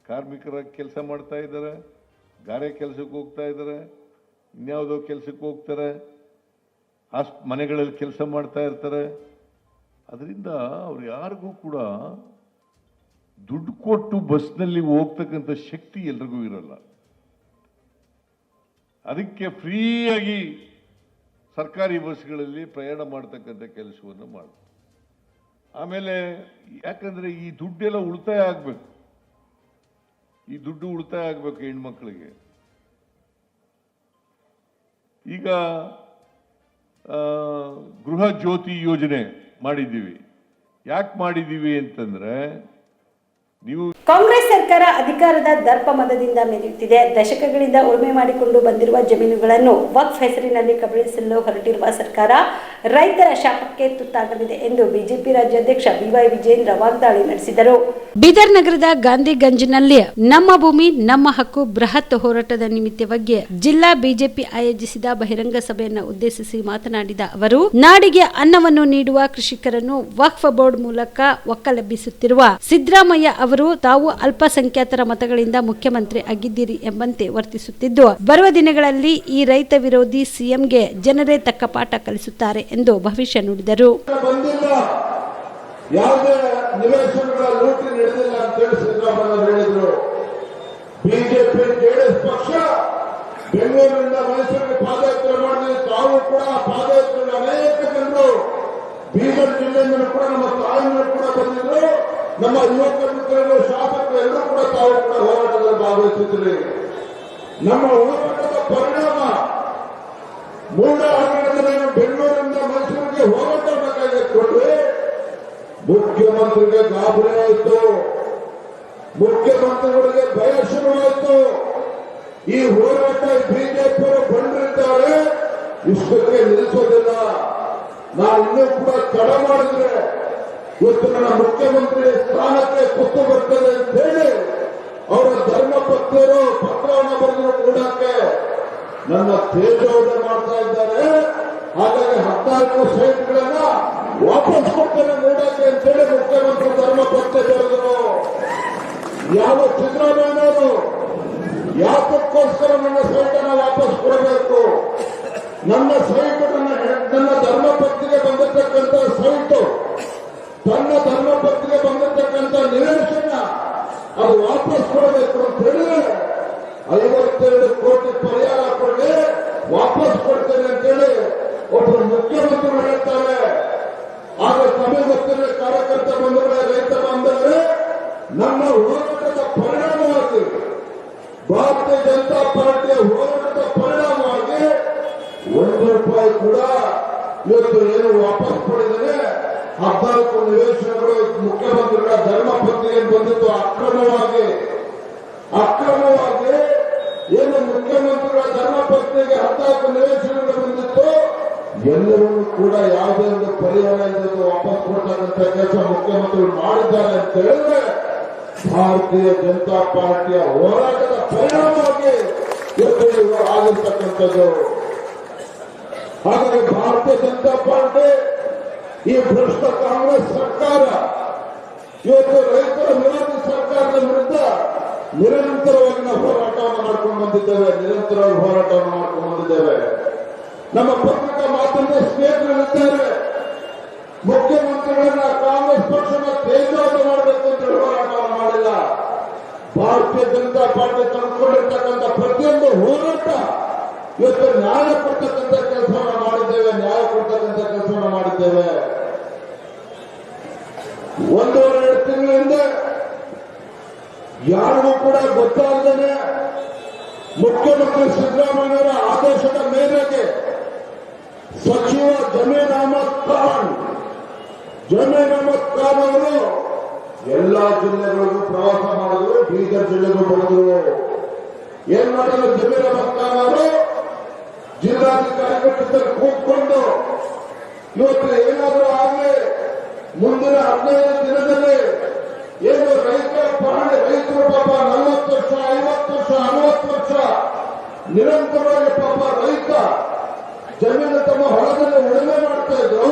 ಕಾರ್ಮಿಕರಾಗಿ ಕೆಲಸ ಮಾಡ್ತಾ ಇದ್ದಾರೆ, ಗಾರೆ ಕೆಲಸಕ್ಕೆ ಹೋಗ್ತಾ ಇದ್ದಾರೆ, ಇನ್ಯಾವುದೋ ಕೆಲಸಕ್ಕೆ ಹೋಗ್ತಾರೆ, ಮನೆಗಳಲ್ಲಿ ಕೆಲಸ ಮಾಡ್ತಾ ಇರ್ತಾರೆ. ಅದರಿಂದ ಅವ್ರು ಯಾರಿಗೂ ಕೂಡ ದುಡ್ಡು ಕೊಟ್ಟು ಬಸ್ನಲ್ಲಿ ಹೋಗ್ತಕ್ಕಂಥ ಶಕ್ತಿ ಎಲ್ರಿಗೂ ಇರಲ್ಲ. ಅದಕ್ಕೆ ಫ್ರೀಯಾಗಿ ಸರ್ಕಾರಿ ಬಸ್ಗಳಲ್ಲಿ ಪ್ರಯಾಣ ಮಾಡ್ತಕ್ಕಂಥ ಕೆಲಸವನ್ನು ಮಾಡಿ. ಆಮೇಲೆ ಯಾಕಂದರೆ ಈ ದುಡ್ಡೆಲ್ಲ ಉಳಿತಾಯ ಆಗಬೇಕು, ಈ ದುಡ್ಡು ಉಳಿತಾಯ ಆಗಬೇಕು ಹೆಣ್ಮಕ್ಳಿಗೆ. ಈಗ ಗೃಹ ಜ್ಯೋತಿ ಯೋಜನೆ ಮಾಡಿದ್ದೀವಿ. ಯಾಕೆ ಮಾಡಿದ್ದೀವಿ ಅಂತಂದರೆ, ನೀವು ಕಾಂಗ್ರೆಸ್ ಸರ್ಕಾರ ಅಧಿಕಾರದ ದರ್ಪ ಮದದಿಂದ ಮೆರೆಯುತ್ತಿದೆ. ದಶಕಗಳಿಂದ ಉಳುಮೆ ಮಾಡಿಕೊಂಡು ಬಂದಿರುವ ಜಮೀನುಗಳನ್ನು ವಕ್ಫ್ ಹೆಸರಿನಲ್ಲಿ ಕಬಳಿಸಲು ಹೊರಟಿರುವ ಸರ್ಕಾರ ರೈತರ ಶಾಪಕ್ಕೆ ತುತ್ತಾಗಲಿದೆ ಎಂದು ಬಿಜೆಪಿ ರಾಜ್ಯಾಧ್ಯಕ್ಷ ಬಿವೈ ವಿಜೇಂದ್ರ ವಾಗ್ದಾಳಿ ನಡೆಸಿದರು. ಬೀದರ್ ನಗರದ ಗಾಂಧಿಗಂಜ್ನಲ್ಲಿ ನಮ್ಮ ಭೂಮಿ ನಮ್ಮ ಹಕ್ಕು ಬೃಹತ್ ಹೋರಾಟದ ನಿಮಿತ್ತವಾಗಿ ಜಿಲ್ಲಾ ಬಿಜೆಪಿ ಆಯೋಜಿಸಿದ ಬಹಿರಂಗ ಸಭೆಯನ್ನು ಉದ್ದೇಶಿಸಿ ಮಾತನಾಡಿದ ಅವರು, ನಾಡಿಗೆ ಅನ್ನವನ್ನು ನೀಡುವ ಕೃಷಿಕರನ್ನು ವಕ್ಫ್ ಬೋರ್ಡ್ ಮೂಲಕ ಒಕ್ಕಲೆಬ್ಬಿಸುತ್ತಿರುವ ಸಿದ್ದರಾಮಯ್ಯ ಅವರು ತಾವು ಅಲ್ಪಸಂಖ್ಯಾತರ ಮತಗಳಿಂದ ಮುಖ್ಯಮಂತ್ರಿ ಆಗಿದ್ದೀರಿ ಎಂಬಂತೆ ವರ್ತಿಸುತ್ತಿದ್ದು, ಬರುವ ದಿನಗಳಲ್ಲಿ ಈ ರೈತ ವಿರೋಧಿ ಸಿಎಂಗೆ ಜನರೇ ತಕ್ಕ ಪಾಠ ಕಲಿಸುತ್ತಾರೆ ಎಂದು ಭವಿಷ್ಯ ನುಡಿದರು. ಯಾವುದೇ ನಿವೇಶನಗಳ ಲೂಟಿ ನಡೆದಿಲ್ಲ ಅಂತೇಳಿ ಸಿದ್ದರಾಮಯ್ಯ ಹೇಳಿದ್ರು. ಬಿಜೆಪಿ ಜೆಡಿಎಸ್ ಪಕ್ಷ ಬೆಂಗಳೂರಿನಿಂದ ಮೈಸೂರಿಗೆ ಪಾದಯಾತ್ರೆ ಮಾಡಿದ್ರೆ ತಾವು ಕೂಡ ಪಾದಯಾತ್ರೆ ಅನೇಕ ಜನರು ಬೀದರ್ ಜಿಲ್ಲೆಯಿಂದ ಕೂಡ ನಮ್ಮ ತಾಯಿಗಳು ಕೂಡ ಬಂದಿದ್ರು. ನಮ್ಮ ಯುವಕ ಮಿತ್ರರು, ಶಾಸಕರು ಎಲ್ಲರೂ ಕೂಡ ತಾವು ಕೂಡ ಹೋರಾಟದಲ್ಲಿ ಭಾಗವಹಿಸಿದ್ರಿ. ನಮ್ಮ ಹೋರಾಟದ ಪರಿಣಾಮ ಮೂಡ ಹಗರಣದಲ್ಲಿ ಬೆಂಗಳೂರಿನಿಂದ ಮೈಸೂರಿಗೆ ಹೋರಾಟ ಬೇಕಾಗಿಟ್ಕೊಂಡ್ರೆ ಮುಖ್ಯಮಂತ್ರಿಗೆ ಗಾಬರಿ ಆಯಿತು, ಮುಖ್ಯಮಂತ್ರಿಗಳಿಗೆ ಭಯ ಶುರುವಾಯಿತು. ಈ ಹೋರಾಟ ಬಿಜೆಪಿಯವರು ಬಂದಿದ್ದಾರೆ, ಇಷ್ಟಕ್ಕೆ ನಿಲ್ಲಿಸೋದಿಲ್ಲ, ನಾವು ಇನ್ನೂ ಕೂಡ ತಡ ಮಾಡಿದ್ರೆ ಇವತ್ತು ನನ್ನ ಮುಖ್ಯಮಂತ್ರಿ ಸ್ಥಾನಕ್ಕೆ ಕುತ್ತು ಬರ್ತದೆ ಅಂತ ಹೇಳಿ ಅವರ ಧರ್ಮಪತ್ನಿಯರು ಪತ್ರವನ್ನು ಬರೆದು ಕೂಡಕ್ಕೆ ನನ್ನ ತೇಜೋವಧೆ ಮಾಡ್ತಾ ಇದ್ದಾರೆ. ಹಾಗಾಗಿ 14 ಸೈಟ್ಗಳನ್ನ ವಾಪಸ್ ಕೊಡ್ತೇನೆ ನೋಡಕ್ಕೆ ಅಂತ ಹೇಳಿ ಮುಖ್ಯಮಂತ್ರಿ ಧರ್ಮಪತ್ನಿ ಬರೆದರು. ಯಾವ ಸಿದ್ದರಾಮಯ್ಯನವರು ಯಾತಕ್ಕೋಸ್ಕರ ನನ್ನ ಸೈಟನ್ನು ವಾಪಸ್ ಕೊಡಬೇಕು? ನನ್ನ ಸೈಟ್ ನನ್ನ ಧರ್ಮಪತ್ನಿಗೆ ಬಂದಿರತಕ್ಕಂಥ ಸೈಟು, ತನ್ನ ಧರ್ಮಪತ್ನಿಗೆ ಬಂದಿರತಕ್ಕಂಥ ನಿವೇಶನ ಅದು ವಾಪಸ್ ಕೊಡಬೇಕು ಅಂತ ಹೇಳಿದ್ರೆ 52 ಕೋಟಿ ಪರಿಹಾರ ಕೊಡಿ, ವಾಪಸ್ ಕೊಡ್ತೇನೆ ಅಂತೇಳಿ ಒಬ್ಬರು ಮುಖ್ಯಮಂತ್ರಿಗಳು ಹೇಳ್ತಾರೆ. ಆಗ ತಮಗೆ ಗೊತ್ತಿರುವ ಕಾರ್ಯಕರ್ತ ಬಂಧುಗಳೇ, ರೈತ ಬಾಂಧವರೇ, ನಮ್ಮ ಹೋರಾಟದ ಪರಿಣಾಮವಾಗಿ ಭಾರತೀಯ ಜನತಾ ಪಾರ್ಟಿಯ ಹೋರಾಟದ ಪರಿಣಾಮವಾಗಿ ₹1 ಕೂಡ ಇವತ್ತು ಏನು ವಾಪಸ್ ಪಡೆದರೆ 14 ನಿವೇಶನಗಳು ಮುಖ್ಯಮಂತ್ರಿಗಳ ಧರ್ಮಪತ್ನಿಗೆ ಬಂದಿದ್ದು ಅಕ್ರಮವಾಗಿ ಏನು ಮುಖ್ಯಮಂತ್ರಿಗಳ ಧರ್ಮಪತ್ನಿಗೆ 14 ನಿವೇಶನಗಳು ಬಂದಿತ್ತು, ಎಲ್ಲರೂ ಕೂಡ ಯಾವುದೇ ಒಂದು ಪರಿಹಾರ ಇಲ್ಲದೆ ವಾಪಸ್ ಕೊಡ್ತಕ್ಕಂಥ ಕೆಲಸ ಮುಖ್ಯಮಂತ್ರಿಗಳು ಮಾಡಿದ್ದಾರೆ ಅಂತ ಹೇಳಿದ್ರೆ ಭಾರತೀಯ ಜನತಾ ಪಾರ್ಟಿಯ ಹೋರಾಟದ ಪರಿಣಾಮವಾಗಿ ಇವತ್ತು ಆಗಿರ್ತಕ್ಕಂಥದ್ದು. ಹಾಗಾಗಿ ಭಾರತೀಯ ಜನತಾ ಪಾರ್ಟಿ ಈ ಭ್ರಷ್ಟ ಕಾಂಗ್ರೆಸ್ ಸರ್ಕಾರ ಇವತ್ತು ರೈತರ ವಿರೋಧಿ ಸರ್ಕಾರದ ವಿರುದ್ಧ ನಿರಂತರವಾಗಿ ನಾವು ಹೋರಾಟವನ್ನು ಮಾಡ್ಕೊಂಡು ಬಂದಿದ್ದೇವೆ. ನಮ್ಮ ಪತ್ರಿಕಾ ಮಾಧ್ಯಮದ ಸ್ನೇಹಿತರಿದ್ದಾರೆ, ಮುಖ್ಯಮಂತ್ರಿಗಳನ್ನ ಕಾಂಗ್ರೆಸ್ ಪಕ್ಷನ ತೇಜೋವಧೆ ಮಾಡಬೇಕು ಅಂತ ಹೋರಾಟವನ್ನು ಮಾಡಿಲ್ಲ. ಭಾರತೀಯ ಜನತಾ ಪಾರ್ಟಿ ತಂದುಕೊಂಡಿರ್ತಕ್ಕಂಥ ಪ್ರತಿಯೊಂದು ಹೋರಾಟ ಇವತ್ತು ನ್ಯಾಯ ಕೊಡ್ತಕ್ಕಂಥ ಕೆಲಸವನ್ನು ಮಾಡಿದ್ದೇವೆ. 1.5 ತಿಂಗಳಿಂದ ಯಾರಿಗೂ ಕೂಡ ಗೊತ್ತಾಗದೇನೆ ಮುಖ್ಯಮಂತ್ರಿ ಸಿದ್ದರಾಮಯ್ಯರ ಆದೇಶದ ಮೇರೆಗೆ ಸಚಿವ ಜಮೀರ್ ಅಹಮದ್ ಖಾನ್ ಅವರು ಎಲ್ಲಾ ಜಿಲ್ಲೆಗಳಿಗೂ ಪ್ರವಾಸ ಮಾಡಿದ್ರು, ಬೀದರ್ ಜಿಲ್ಲೆಗೂ ಬಂದರು. ಏನ್ ಮಾಡಿದ್ರು ಜಮೀರ್ ಅಹಮದ್ ಖಾನ್ ಅವರು? ಜಿಲ್ಲಾಧಿಕಾರಿಗಳ ಜೊತೆ ಕೂತ್ಕೊಂಡು ಇವತ್ತು ಏನಾದರೂ ಆಗಲಿ ಮುಂದಿನ 15 ದಿನದಲ್ಲಿ ಏನು ರೈತರು ಪಾಪ 40 ವರ್ಷ 50 ವರ್ಷ 60 ವರ್ಷ ನಿರಂತರವಾಗಿ ಪಾಪ ರೈತ ಜಮೀನು ತಮ್ಮ ಹೊಲದಲ್ಲಿ ಉಳುಮೆ ಮಾಡ್ತಾ ಇದ್ರು.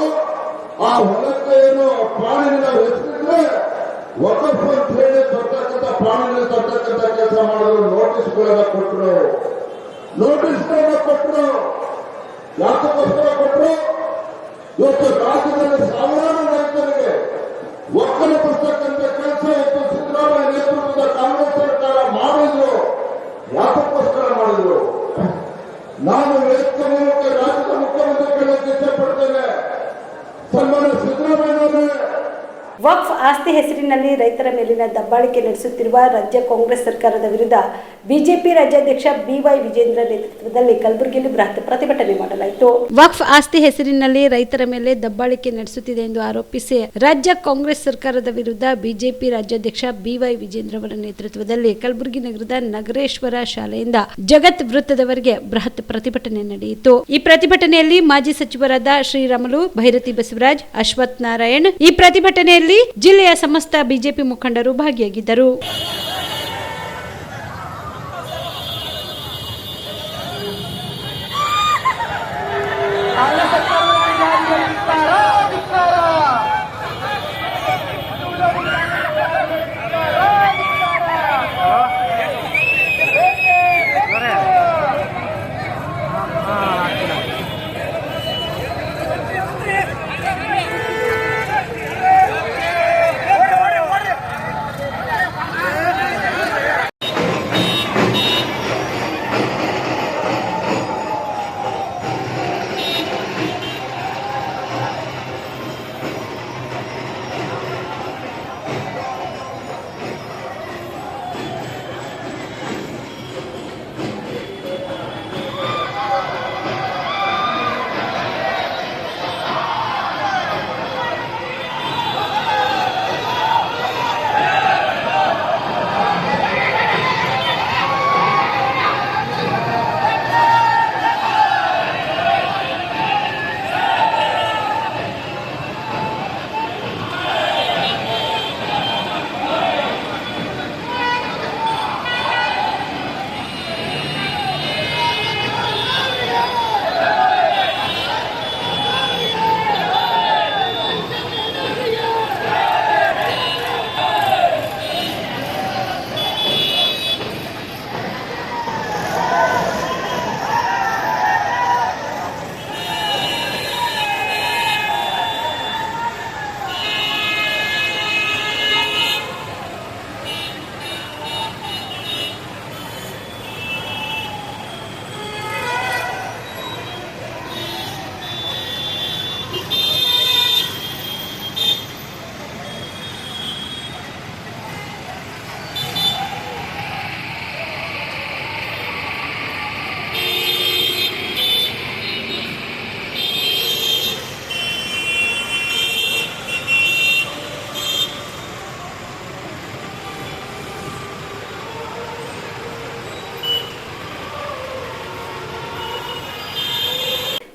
ಹೊಲಕ್ಕೆ ಏನು ಪ್ರಾಣಿಗಳ ಹೆಸರಿದ್ರೆ ವಕಫ್ ಅಂತ ಹೇಳಿ ತರ್ತಕ್ಕಂಥ ಪ್ರಾಣಿಗಳ ತರ್ತಕ್ಕಂಥ ಕೆಲಸ ಮಾಡಿದ್ರು. ನೋಟಿಸ್ಗಳೆಲ್ಲ ಕೊಟ್ಟರು. ಯಾತಕ್ಕೋಸ್ಕರ ಕೊಟ್ಟರು? ಇವತ್ತು ರಾಜ್ಯದಲ್ಲಿ ಸಾವಿರಾರು ರೈತರಿಗೆ ಒಕ್ಕಲಿಸ್ತಕ್ಕಂಥ ಕೆಲಸ ಇವತ್ತು ಸಿದ್ದರಾಮಯ್ಯ ನೇತೃತ್ವದ ಕಾಂಗ್ರೆಸ್ ಸರ್ಕಾರ ಮಾಡಿದ್ರು. ಯಾತಕ್ಕೋಸ್ಕರ ಮಾಡಿದ್ರು? ನಾನು ವೇದಿಕೆ ಮೂಲಕ ರಾಜ್ಯದ ಮುಖ್ಯಮಂತ್ರಿ ಕೇಳಕ್ಕೆ ಇಷ್ಟಪಡ್ತೇನೆ. ಸನ್ಮಾನ್ಯ ಸಿದ್ದರಾಮಯ್ಯನವರೇ, ವಕ್ಫ್ ಆಸ್ತಿ ಹೆಸರಿನಲ್ಲಿ ರೈತರ ಮೇಲಿನ ದಬ್ಬಾಳಿಕೆ ನಡೆಸುತ್ತಿರುವ ರಾಜ್ಯ ಕಾಂಗ್ರೆಸ್ ಸರ್ಕಾರದ ವಿರುದ್ಧ ಬಿಜೆಪಿ ರಾಜ್ಯಾಧ್ಯಕ್ಷ ಬಿವೈ ವಿಜೇಂದ್ರ ನೇತೃತ್ವದಲ್ಲಿ ಕಲಬುರಗಿಯಲ್ಲಿ ಬೃಹತ್ ಪ್ರತಿಭಟನೆ ಮಾಡಲಾಯಿತು. ವಕ್ಫ್ ಆಸ್ತಿ ಹೆಸರಿನಲ್ಲಿ ರೈತರ ಮೇಲೆ ದಬ್ಬಾಳಿಕೆ ನಡೆಸುತ್ತಿದೆ ಎಂದು ಆರೋಪಿಸಿ ರಾಜ್ಯ ಕಾಂಗ್ರೆಸ್ ಸರ್ಕಾರದ ವಿರುದ್ಧ ಬಿಜೆಪಿ ರಾಜ್ಯಾಧ್ಯಕ್ಷ ಬಿವೈ ವಿಜೇಂದ್ರ ಅವರ ನೇತೃತ್ವದಲ್ಲಿ ಕಲಬುರಗಿ ನಗರದ ನಗರೇಶ್ವರ ಶಾಲೆಯಿಂದ ಜಗತ್ ವೃತ್ತದವರೆಗೆ ಬೃಹತ್ ಪ್ರತಿಭಟನೆ ನಡೆಯಿತು. ಈ ಪ್ರತಿಭಟನೆಯಲ್ಲಿ ಮಾಜಿ ಸಚಿವರಾದ ಶ್ರೀರಾಮುಲು, ಭೈರತಿ ಬಸವರಾಜ್, ಅಶ್ವಥ್ ನಾರಾಯಣ್, ಈ ಪ್ರತಿಭಟನೆಯಲ್ಲಿ ಜಿಲ್ಲೆಯ ಸಮಸ್ತ ಬಿಜೆಪಿ ಮುಖಂಡರು ಭಾಗಿಯಾಗಿದ್ದರು.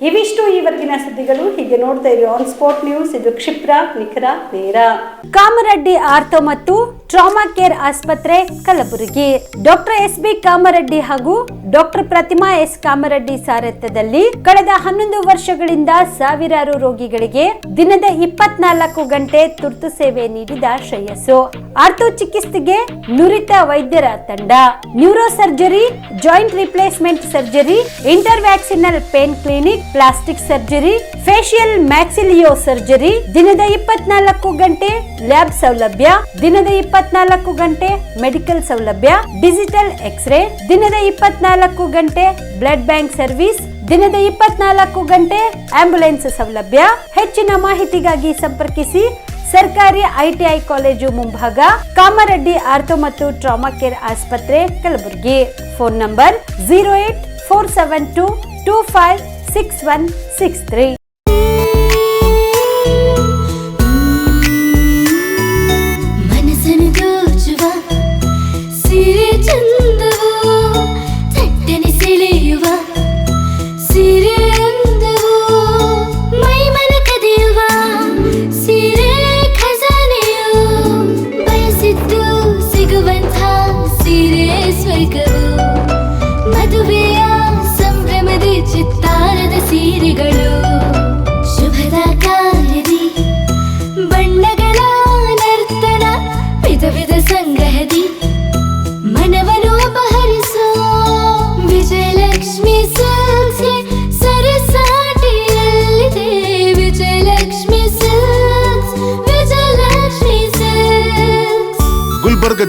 ಇವಿಷ್ಟು ಈವರೆಗಿನ ಸುದ್ದಿಗಳು. ಹೀಗೆ ನೋಡ್ತಾ ಇರಿ ಆನ್ ಸ್ಪಾಟ್ ನ್ಯೂಸ್. ಇದು ಕ್ಷಿಪ್ರ, ನಿಖರ, ನೇರ. ಕಾಮರೆಡ್ಡಿ ಆರ್ಥೋ ಮತ್ತು ಟ್ರಾಮಾ ಕೇರ್ ಆಸ್ಪತ್ರೆ ಕಲಬುರಗಿ. Doctor S B. ಕಾಮರೆಡ್ಡಿ ಹಾಗೂ ಡಾಕ್ಟರ್ ಪ್ರತಿಮಾ ಎಸ್. ಕಾಮರೆಡ್ಡಿ ಸಾರಥ್ಯದಲ್ಲಿ ಕಳೆದ 11 ವರ್ಷಗಳಿಂದ ಸಾವಿರಾರು ರೋಗಿಗಳಿಗೆ ದಿನದ 24 ಗಂಟೆ ತುರ್ತು ಸೇವೆ ನೀಡಿದ ಶ್ರೇಯಸ್ಸು. ಆರ್ಥೋ ಚಿಕಿತ್ಸೆಗೆ ನುರಿತ ವೈದ್ಯರ ತಂಡ, neuro surgery, joint replacement surgery, interventional pain clinic, plastic surgery, facial maxillo surgery, ದಿನದ 24 ಗಂಟೆ ಲ್ಯಾಬ್ ಸೌಲಭ್ಯ, ದಿನದ 24 ಗಂಟೆ ಮೆಡಿಕಲ್ ಸೌಲಭ್ಯ, ಡಿಜಿಟಲ್ ಎಕ್ಸ್ರೇ, ದಿನದ 24 ಗಂಟೆ ಬ್ಲಡ್ ಬ್ಯಾಂಕ್ ಸರ್ವಿಸ್, ದಿನದ 24 ಗಂಟೆ ಆಂಬ್ಯುಲೆನ್ಸ್ ಸೌಲಭ್ಯ. ಹೆಚ್ಚಿನ ಮಾಹಿತಿಗಾಗಿ ಸಂಪರ್ಕಿಸಿ ಸರ್ಕಾರಿ ಐಟಿಐ ಕಾಲೇಜು ಮುಂಭಾಗ, ಕಾಮರೆಡ್ಡಿ ಆರ್ಥೋ ಮತ್ತು ಟ್ರಾಮಾ ಕೇರ್ ಆಸ್ಪತ್ರೆ ಕಲಬುರಗಿ. Phone number 08472256163. ಮದುವೆಯ ಸಂಭ್ರಮದ ಚಿತ್ತಾರದ ಸೀರೆಗಳು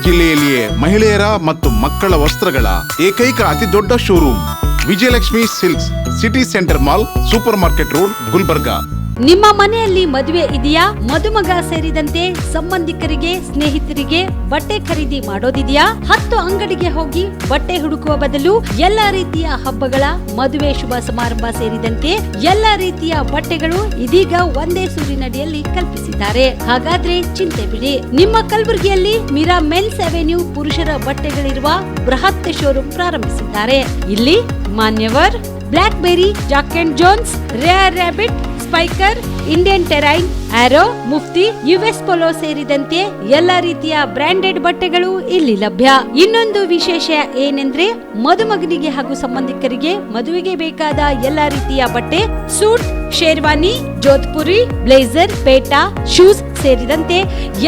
ಜಿಲ್ಲೆಯಲ್ಲಿಯೇ ಮಹಿಳೆಯರ ಮತ್ತು ಮಕ್ಕಳ ವಸ್ತ್ರಗಳ ಏಕೈಕ ಅತಿ ದೊಡ್ಡ showroom Vijayalakshmi silks, city centre mall, super market road, Gulbarga. ನಿಮ್ಮ ಮನೆಯಲ್ಲಿ ಮದುವೆ ಇದೆಯಾ? ಮದುಮಗ ಸೇರಿದಂತೆ ಸಂಬಂಧಿಕರಿಗೆ, ಸ್ನೇಹಿತರಿಗೆ ಬಟ್ಟೆ ಖರೀದಿ ಮಾಡೋದಿದೆಯಾ? 10 ಅಂಗಡಿಗೆ ಹೋಗಿ ಬಟ್ಟೆ ಹುಡುಕುವ ಬದಲು ಎಲ್ಲಾ ರೀತಿಯ ಹಬ್ಬಗಳ, ಮದುವೆ, ಶುಭ ಸಮಾರಂಭ ಸೇರಿದಂತೆ ಎಲ್ಲಾ ರೀತಿಯ ಬಟ್ಟೆಗಳು ಇದೀಗ ಒಂದೇ ಸೂರಿನಡಿಯಲ್ಲಿ ಕಲ್ಪಿಸಿದ್ದಾರೆ. ಹಾಗಾದ್ರೆ ಚಿಂತೆ ಬಿಡಿ. ನಿಮ್ಮ ಕಲಬುರಗಿಯಲ್ಲಿ ಮೀರಾ ಮೆನ್ಸ್ ಅವೆನ್ಯೂ ಪುರುಷರ ಬಟ್ಟೆಗಳಿರುವ ಬೃಹತ್ ಶೋರೂಮ್ ಪ್ರಾರಂಭಿಸಿದ್ದಾರೆ. ಇಲ್ಲಿ Manyavar, Black Berry, Jack and Jones, Rare Rabbit, Spykar, Indian Terrain, Arrow, Mufti, US Polo ಸೇರಿದಂತೆ ಎಲ್ಲಾ ರೀತಿಯ ಬ್ರಾಂಡೆಡ್ ಬಟ್ಟೆಗಳು ಇಲ್ಲಿ ಲಭ್ಯ. ಇನ್ನೊಂದು ವಿಶೇಷ ಏನೆಂದ್ರೆ ಮದುಮಗನಿಗೆ ಹಾಗೂ ಸಂಬಂಧಿಕರಿಗೆ ಮದುವೆಗೆ ಬೇಕಾದ ಎಲ್ಲಾ ರೀತಿಯ ಬಟ್ಟೆ, ಸೂಟ್, ಶೇರ್ವಾನಿ, ಜೋಧ್ಪುರಿ, ಬ್ಲೇಸರ್, ಪೇಟಾ, ಶೂಸ್ ಸೇರಿದಂತೆ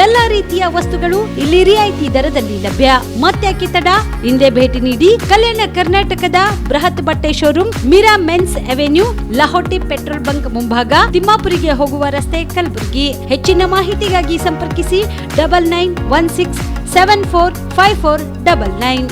ಎಲ್ಲಾ ರೀತಿಯ ವಸ್ತುಗಳು ಇಲ್ಲಿ ರಿಯಾಯಿತಿ ದರದಲ್ಲಿ ಲಭ್ಯ. ಮತ್ತ್ಯಾಕೆ ತಡ? ಹಿಂದೆ ಭೇಟಿ ನೀಡಿ. ಕಲ್ಯಾಣ ಕರ್ನಾಟಕದ ಬೃಹತ್ ಬಟ್ಟೆ showroom Meera men's avenue, Lahoti petrol bunk ಮುಂಭಾಗ, ತಿಮ್ಮಾಪುರಿಗೆ ಹೋಗುವ ರಸ್ತೆ, ಕಲಬುರಗಿ. ಹೆಚ್ಚಿನ ಮಾಹಿತಿಗಾಗಿ ಸಂಪರ್ಕಿಸಿ 9916745499.